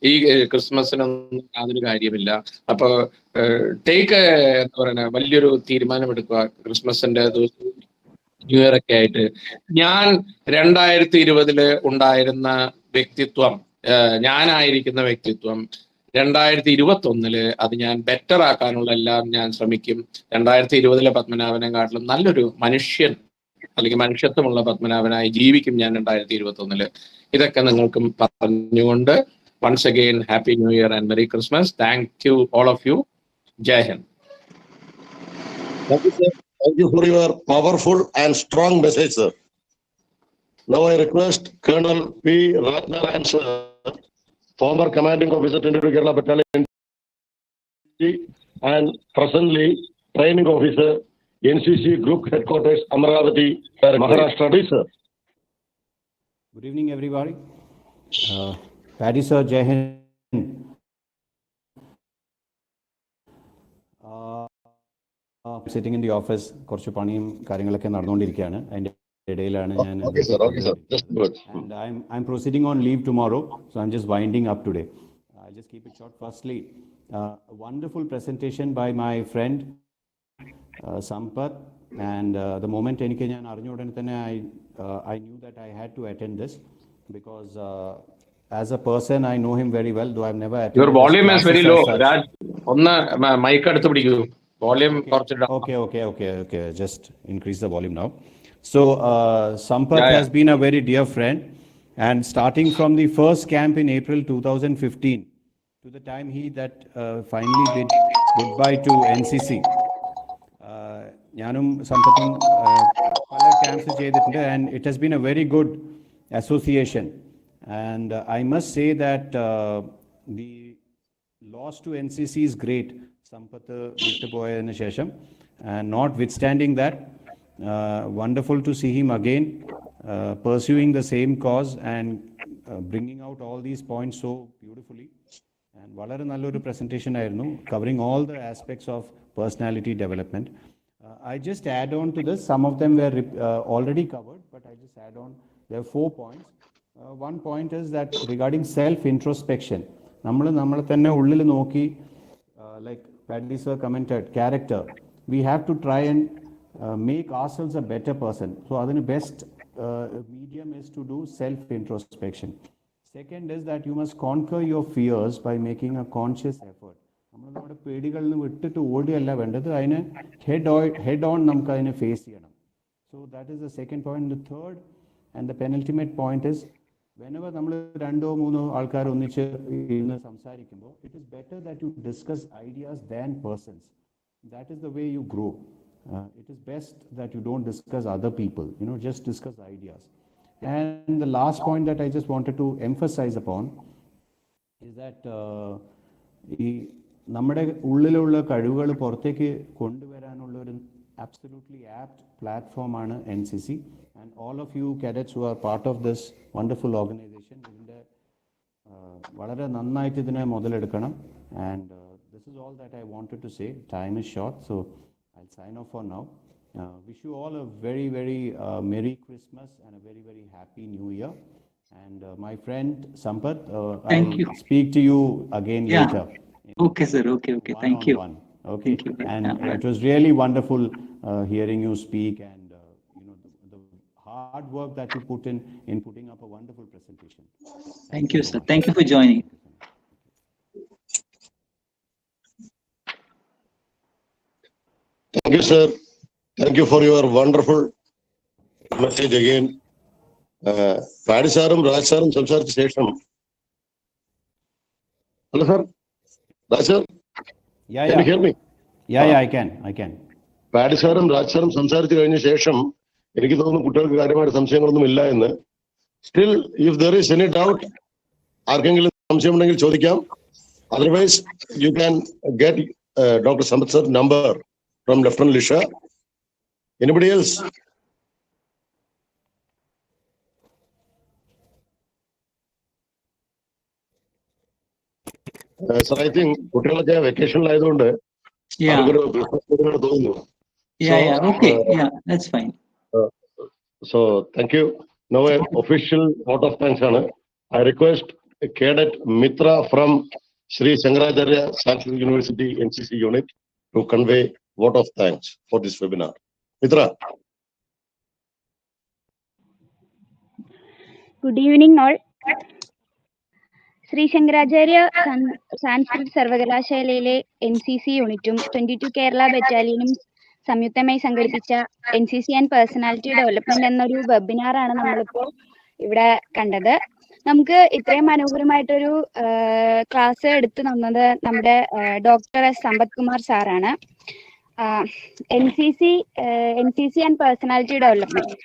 ഈ ക്രിസ്മസിനൊന്നും യാതൊരു കാര്യമില്ല. അപ്പൊ ടേക്ക് എന്താ പറയുക, വലിയൊരു തീരുമാനമെടുക്കുക ക്രിസ്മസിന്റെ ദിവസം, ന്യൂ ഇയർ ഒക്കെ ആയിട്ട്. ഞാൻ 2020 ഉണ്ടായിരുന്ന വ്യക്തിത്വം, ഞാനായിരിക്കുന്ന വ്യക്തിത്വം 2021 അത് ഞാൻ ബെറ്റർ ആക്കാനുള്ള എല്ലാം ഞാൻ ശ്രമിക്കും. 2020 പത്മനാഭനെക്കാട്ടിലും നല്ലൊരു മനുഷ്യൻ അല്ലെങ്കിൽ മനുഷ്യത്വമുള്ള പത്മനാഭനായി ജീവിക്കും ഞാൻ 2021. ഇതൊക്കെ നിങ്ങൾക്കും പറഞ്ഞുകൊണ്ട് once again happy new year and merry Christmas. Thank you all of you. Jai Hind. Thank you for your powerful and strong message, sir. Now I request Colonel P. Ratnarayan, sir, former commanding officer, 22 Kerala Battalion, and presently training officer, NCC Group Headquarters, Amaravati, Maharashtra. Please, sir. Good evening, everybody. Paddy, sir, Jai Hind. Sitting in the office, കുറച്ച് പണിയും കാര്യങ്ങളൊക്കെ നടന്നുകൊണ്ടിരിക്കുകയാണ്. അതിൻ്റെ ഇടയിലാണ് ഞാൻ and I'm proceeding on leave tomorrow, so I'm just winding up today. I'll just keep it short. Firstly, a wonderful presentation by my friend Sampath, and the moment I knew that I had to attend this because as a person, I know him very well, though I've never attended Your his volume is very classes low. as such. Raj, ഒന്ന് mic അടുത്ത് പിടിക്കൂ. Volume കുറച്ച് down. Okay. Just increase the volume now. So Sampath has been a very dear friend, and starting from the first camp in April 2015 to the time he finally bid goodbye to NCC. ഞാനും സമ്പത്തും പല camps ചെയ്തിട്ടുണ്ട്, and it has been a very good association. And I must say that the loss to NCC is great. Sampath വിട്ടുപോയതിനു ശേഷം, and notwithstanding that, wonderful to see him again pursuing the same cause and bringing out all these points so beautifully. And വളരെ നല്ലൊരു presentation ആയിരുന്നു, covering all the aspects of personality development. I just add on to this. Some of them were already covered, but I just add on. There are 4 points. One point is that regarding self-introspection. നമ്മളെ തന്നെ ഉള്ളിൽ നോക്കി, like Paddy sir commented, character. We have to try and make ourselves a better person. So the best medium is to do self-introspection. Second is that you must conquer your fears by making a conscious effort. നമ്മൾ നമ്മുടെ പേടികളിൽ നിന്ന് വിട്ടിട്ട് ഓടിയല്ല വേണ്ടത്, അതിനെ head on നമുക്ക് അതിനെ face ചെയ്യണം. So that is the second point. The third and the penultimate point is, whenever നമ്മൾ 2-3 ആൾക്കാർ ഒന്നിച്ച് ഇരുന്ന് സംസാരിക്കുമ്പോൾ, it is better that you discuss ideas than persons. That is the way you grow. It is best that you don't discuss other people, just discuss ideas. And the last point that I just wanted to emphasize upon is that നമ്മുടെ ഉള്ളിലുള്ള കഴിവുകൾ പുറത്തേക്ക് കൊണ്ടുവരാനുള്ള ഒരു absolutely apt പ്ലാറ്റ്ഫോമാണ് NCC. And all of you cadets who are part of this wonderful organization, ഇതിൻ്റെ വളരെ നന്നായിട്ട് ഇതിനെ മുതലെടുക്കണം. And this is all that I wanted to say. Time is short, so I'll sign off for now. Wish you all a very, very Merry Christmas and a very, very Happy New Year. And my friend Sampath, I'll speak to you again later. Okay, sir. Okay. Thank you. Okay. And it was really wonderful hearing you speak, and the hard work that you put in putting up a wonderful presentation. Thank you, sir. Thank you for joining. Thank you, sir. Thank you for your wonderful message again. Paddy സാറും രാജ് സാറും സംസാരിച്ച ശേഷം, hello sir, Raj sir, Yeah. can you hear me? Yeah, I can. Paddy സാറും രാജ് സാറും സംസാരിച്ചു കഴിഞ്ഞ ശേഷം എനിക്ക് തോന്നുന്നു കുട്ടികൾക്ക് കാര്യമായിട്ട് സംശയങ്ങളൊന്നും ഇല്ല എന്ന്. Still if there is any doubt, ആർക്കെങ്കിലും സംശയമുണ്ടെങ്കിൽ ചോദിക്കാം. Otherwise you can get doctor Sampath sir number from lieutenant Lisha. Anybody else? Sir, I think കുട്ടികളൊക്കെ വെക്കേഷനിലായതുകൊണ്ട് തോന്നുന്നു. Okay. That's fine. So thank you. Now an official vote of thanks. I request Cadet Mitra from Sri Shankaracharya Sanskrit University NCC unit to convey vote of thanks for this webinar. Mitra. Good evening all. Shri Shankaracharya Sanskrit സർവകലാശാലയിലെ NCC യൂണിറ്റും 22 കേരള ബറ്റാലിയനും സംയുക്തമായി സംഘടിപ്പിച്ച NCC and personality development എന്നൊരു വെബിനാറാണ് നമ്മളിപ്പോൾ ഇവിടെ കണ്ടത്. നമുക്ക് ഇത്രയും മനോഹരമായിട്ടൊരു ക്ലാസ് എടുത്തു തന്നത് നമ്മുടെ ഡോക്ടർ എസ് സമ്പത്ത് കുമാർ സാറാണ്. NCC ആൻഡ് പേഴ്സണാലിറ്റി ഡെവലപ്മെന്റ്,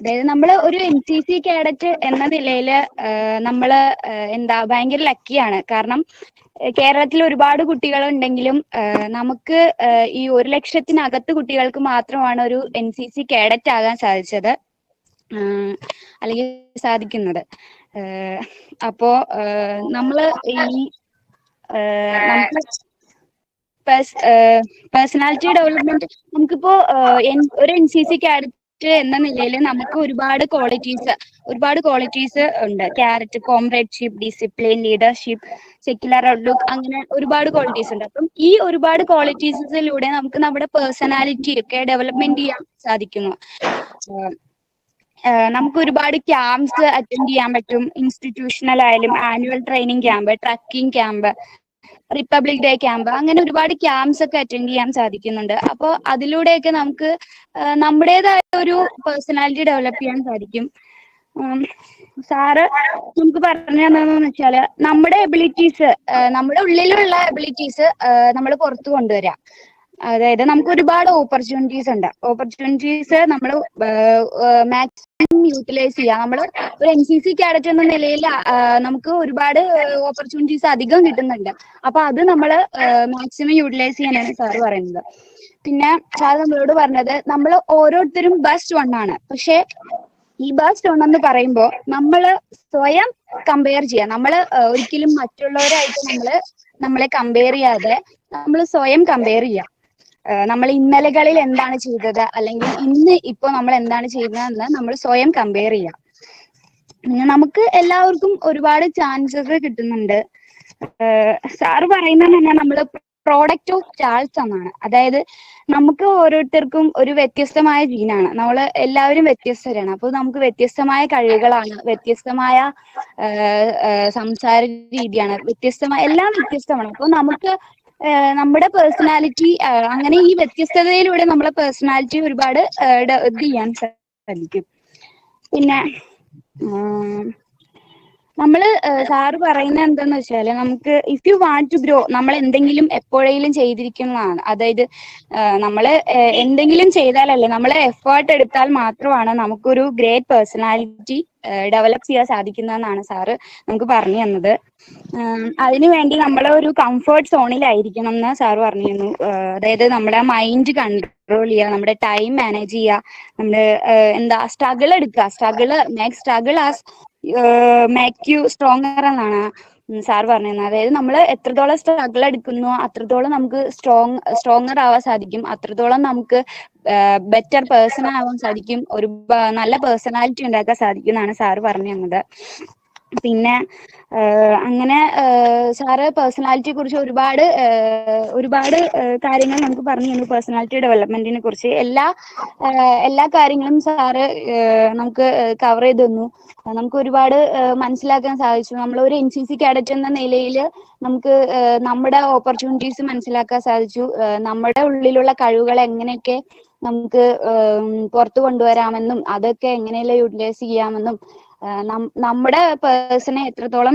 അതായത് നമ്മൾ ഒരു NCC കേഡറ്റ് എന്ന നിലയിൽ നമ്മൾ ഭയങ്കര ലക്കിയാണ്. കാരണം കേരളത്തിൽ ഒരുപാട് കുട്ടികളുണ്ടെങ്കിലും നമുക്ക് ഈ 1,00,000-നകത്ത് കുട്ടികൾക്ക് മാത്രമാണ് ഒരു NCC കേഡറ്റ് ആകാൻ സാധിച്ചത്, അല്ലെങ്കിൽ സാധിക്കുന്നത്. അപ്പോ നമ്മള് നമുക്ക് പേഴ്സണാലിറ്റി ഡെവലപ്മെന്റ്, നമുക്കിപ്പോ ഒരു NCC കേഡറ്റ് എന്ന നിലയിൽ നമുക്ക് ഒരുപാട് ക്വാളിറ്റീസ് ഉണ്ട്. ക്യാരറ്റ്, comradeship, discipline, leadership, secular outlook, അങ്ങനെ ഒരുപാട് ക്വാളിറ്റീസ് ഉണ്ട്. അപ്പം ഈ ഒരുപാട് ക്വാളിറ്റീസിലൂടെ നമുക്ക് നമ്മുടെ പേഴ്സണാലിറ്റി ഒക്കെ ഡെവലപ്മെന്റ് ചെയ്യാൻ സാധിക്കുന്നു. നമുക്ക് ഒരുപാട് ക്യാമ്പ്സ് അറ്റൻഡ് ചെയ്യാൻ പറ്റും. ഇൻസ്റ്റിറ്റ്യൂഷണൽ ആയാലും annual training camp, trekking camp, Republic day camp, അങ്ങനെ ഒരുപാട് ക്യാമ്പ്സ് ഒക്കെ അറ്റൻഡ് ചെയ്യാൻ സാധിക്കുന്നുണ്ട്. അപ്പോൾ അതിലൂടെയൊക്കെ നമുക്ക് നമ്മുടേതായ ഒരു പേഴ്സണാലിറ്റി ഡെവലപ്പ് ചെയ്യാൻ സാധിക്കും. സാറ് നമുക്ക് പറഞ്ഞു തന്നതെന്ന് വെച്ചാല് നമ്മുടെ എബിലിറ്റീസ്, നമ്മുടെ ഉള്ളിലുള്ള എബിലിറ്റീസ് നമ്മൾ പുറത്തു കൊണ്ടുവരാം. അതായത് നമുക്ക് ഒരുപാട് ഓപ്പർച്യൂണിറ്റീസ് ഉണ്ട്. ഓപ്പർച്യൂണിറ്റീസ് നമ്മൾ മാക്സിമം യൂട്ടിലൈസ് ചെയ്യാം. നമ്മൾ ഒരു NCC കാഡറ്റ് എന്ന നിലയിൽ നമുക്ക് ഒരുപാട് ഓപ്പർച്യൂണിറ്റീസ് അധികം കിട്ടുന്നുണ്ട്. അപ്പൊ അത് നമ്മൾ മാക്സിമം യൂട്ടിലൈസ് ചെയ്യാനാണ് സാറ് പറയുന്നത്. പിന്നെ സാർ നമ്മളോട് പറഞ്ഞത് നമ്മൾ ഓരോരുത്തരും ബെസ്റ്റ് വൺ ആണ്. പക്ഷെ ഈ ബെസ്റ്റ് വൺ എന്ന് പറയുമ്പോൾ നമ്മൾ സ്വയം കമ്പയർ ചെയ്യാം. നമ്മൾ ഒരിക്കലും മറ്റുള്ളവരായിട്ട് നമ്മളെ കമ്പയർ ചെയ്യാതെ നമ്മൾ സ്വയം കമ്പയർ ചെയ്യാം. നമ്മൾ ഇന്നലകളിൽ എന്താണ് ചെയ്തത്, അല്ലെങ്കിൽ ഇന്ന് ഇപ്പൊ നമ്മൾ എന്താണ് ചെയ്യുന്നതെന്ന് നമ്മൾ സ്വയം കമ്പയർ ചെയ്യാം. നമുക്ക് എല്ലാവർക്കും ഒരുപാട് ചാൻസസ് കിട്ടുന്നുണ്ട്. സാറ് പറയുന്നത് തന്നെ നമ്മള് പ്രോഡക്റ്റ് ഓഫ് ചാൾസ് എന്നാണ്. അതായത് നമുക്ക് ഓരോരുത്തർക്കും ഒരു വ്യത്യസ്തമായ ജീനാണ്. നമ്മൾ എല്ലാവരും വ്യത്യസ്തരാണ്. അപ്പോൾ നമുക്ക് വ്യത്യസ്തമായ കഴിവുകളാണ്, വ്യത്യസ്തമായ സംസാര രീതിയാണ്, എല്ലാം വ്യത്യസ്തമാണ്. അപ്പോൾ നമുക്ക് നമ്മുടെ പേഴ്സണാലിറ്റി, അങ്ങനെ ഈ വ്യത്യസ്തതയിലൂടെ നമ്മളെ പേഴ്സണാലിറ്റി ഒരുപാട് ഇത് ചെയ്യാൻ സാധിക്കും. പിന്നെ നമ്മള് സാറ് പറയുന്നത് എന്താന്ന് വെച്ചാല്, നമുക്ക് if you want to grow, നമ്മൾ എന്തെങ്കിലും എപ്പോഴെങ്കിലും ചെയ്തിരിക്കുന്നതാണ്. അതായത് നമ്മള് എന്തെങ്കിലും ചെയ്താലല്ലേ, നമ്മള് എഫേർട്ട് എടുത്താൽ മാത്രമാണ് നമുക്കൊരു ഗ്രേറ്റ് പേഴ്സണാലിറ്റി ഡെവലപ്പ് ചെയ്യാൻ സാധിക്കുന്നതെന്നാണ് സാറ് നമുക്ക് പറഞ്ഞു തന്നത്. അതിനുവേണ്ടി നമ്മളെ ഒരു കംഫർട്ട് സോണിലായിരിക്കണം എന്ന് സാറ് പറഞ്ഞിരുന്നു. അതായത് നമ്മുടെ മൈൻഡ് കൺട്രോൾ ചെയ്യുക, നമ്മുടെ ടൈം മാനേജ് ചെയ്യുക, നമ്മള് സ്ട്രഗിൾ എടുക്കുക. Struggle as make you stronger എന്നാണ് സാർ പറഞ്ഞത്. അതായത് നമ്മൾ എത്രത്തോളം സ്ട്രഗിൾ എടുക്കുന്നു അത്രത്തോളം നമുക്ക് സ്ട്രോങ്ങർ ആവാൻ സാധിക്കും, അത്രത്തോളം നമുക്ക് ബെറ്റർ പേഴ്സൺ ആവാൻ സാധിക്കും, ഒരു നല്ല പേഴ്സണാലിറ്റി ഉണ്ടാക്കാൻ സാധിക്കും എന്നാണ് സാറ് പറഞ്ഞു തന്നത്. പിന്നെ അങ്ങനെ സാറ് പേഴ്സണാലിറ്റിയെ കുറിച്ച് ഒരുപാട് കാര്യങ്ങൾ നമുക്ക് പറഞ്ഞു തന്നു. പേഴ്സണാലിറ്റി ഡെവലപ്മെന്റിനെ കുറിച്ച് എല്ലാ കാര്യങ്ങളും സാറ് നമുക്ക് കവർ ചെയ്ത് തന്നു. നമുക്ക് ഒരുപാട് മനസ്സിലാക്കാൻ സാധിച്ചു. നമ്മൾ ഒരു NCC കാഡറ്റ് എന്ന നിലയിൽ നമുക്ക് നമ്മുടെ ഓപ്പർച്യൂണിറ്റീസ് മനസ്സിലാക്കാൻ സാധിച്ചു. നമ്മുടെ ഉള്ളിലുള്ള കഴിവുകൾ എങ്ങനെയൊക്കെ നമുക്ക് പുറത്തു കൊണ്ടുവരാമെന്നും അതൊക്കെ എങ്ങനെയെല്ലാം യൂട്ടിലൈസ് ചെയ്യാമെന്നും നമ്മുടെ പേഴ്സണെ എത്രത്തോളം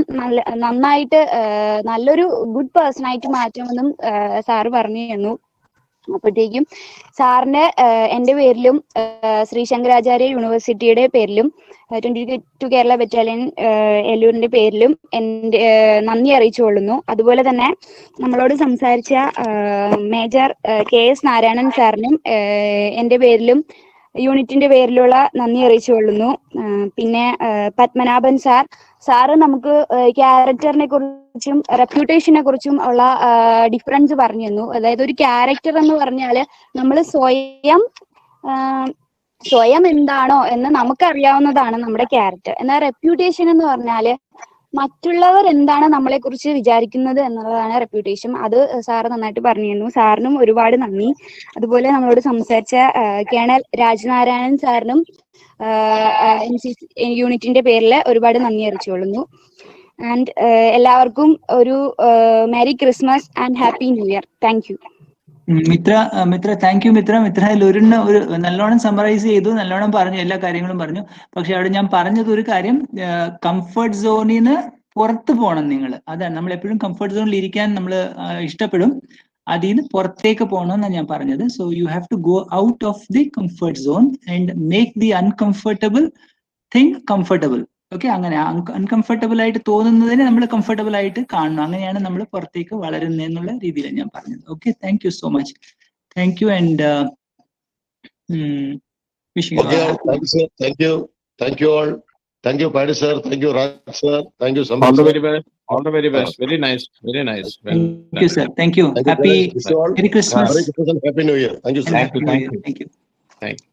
നന്നായിട്ട് നല്ലൊരു ഗുഡ് പേഴ്സൺ ആയിട്ട് മാറ്റുമെന്നും സാറ് പറഞ്ഞു തന്നു. അപ്പോഴത്തേക്കും സാറിന്റെ എൻ്റെ പേരിലും ശ്രീ ശങ്കരാചാര്യ യൂണിവേഴ്സിറ്റിയുടെ പേരിലും 22 കേരള ബറ്റാലിയൻ എല്ലൂരിന്റെ പേരിലും എൻ്റെ നന്ദി അറിയിച്ചുകൊള്ളുന്നു. അതുപോലെ തന്നെ നമ്മളോട് സംസാരിച്ച മേജർ KS നാരായണൻ സാറിനും എൻ്റെ പേരിലും യൂണിറ്റിന്റെ പേരിലുള്ള നന്ദി അറിയിച്ചുകൊള്ളുന്നു. പിന്നെ പത്മനാഭൻ സാറ് നമുക്ക് ക്യാരക്ടറിനെ കുറിച്ചും റെപ്യൂട്ടേഷനെ കുറിച്ചും ഉള്ള ഡിഫറൻസ് പറഞ്ഞു തന്നു. അതായത് ഒരു ക്യാരക്ടർ എന്ന് പറഞ്ഞാല് നമ്മൾ സ്വയം എന്താണോ എന്ന് നമുക്കറിയാവുന്നതാണ് നമ്മുടെ ക്യാരക്ടർ. എന്നാൽ റെപ്യൂട്ടേഷൻ എന്ന് പറഞ്ഞാല് മറ്റുള്ളവർ എന്താണ് നമ്മളെ കുറിച്ച് വിചാരിക്കുന്നത് എന്നുള്ളതാണ് റെപ്യൂട്ടേഷൻ. അത് സാറ് നന്നായിട്ട് പറഞ്ഞു തന്നു. സാറിനും ഒരുപാട് നന്ദി. അതുപോലെ നമ്മളോട് സംസാരിച്ച കേണൽ രാജനാരായണൻ സാറിനും NCC യൂണിറ്റിന്റെ പേരിൽ ഒരുപാട് നന്ദി അറിയിച്ചുകൊള്ളുന്നു. ആൻഡ് എല്ലാവർക്കും ഒരു merry Christmas and happy new year. Thank you. Mitra thank you. Mitra ഒരു നല്ലോണം സമറൈസ് ചെയ്തു, നല്ലോണം പറഞ്ഞു, എല്ലാ കാര്യങ്ങളും പറഞ്ഞു. പക്ഷെ അവിടെ ഞാൻ പറഞ്ഞത് ഒരു കാര്യം, കംഫർട്ട് സോണിൽ നിന്ന് പുറത്ത് പോകണം നിങ്ങൾ. അതാണ് നമ്മൾ എപ്പോഴും കംഫർട്ട് സോണിൽ ഇരിക്കാൻ നമ്മൾ ഇഷ്ടപ്പെടും, അതിൽ നിന്ന് പുറത്തേക്ക് പോകണമെന്നാണ് ഞാൻ പറഞ്ഞത്. So you have to go out of the comfort zone and make the uncomfortable thing comfortable. Okay, അങ്ങനെ അൺകംഫർട്ടബിൾ ആയിട്ട് തോന്നുന്നതിനെ നമ്മൾ കംഫർട്ടബിൾ ആയിട്ട് കാണണം. അങ്ങനെയാണ് നമ്മൾ പുറത്തേക്ക് വളരുന്നത് എന്നുള്ള രീതിയിലാണ് ഞാൻ പറഞ്ഞത്. Okay, thank you so much. Thank you and wishing you all. Thank you all. Thank you Paddy sir, thank you Raj sir, thank you Samir. All the very best. Very nice. Thank you sir. Thank you. Happy Merry Christmas. Merry Christmas and Happy New Year. Thank you sir. Thank you. Thank you.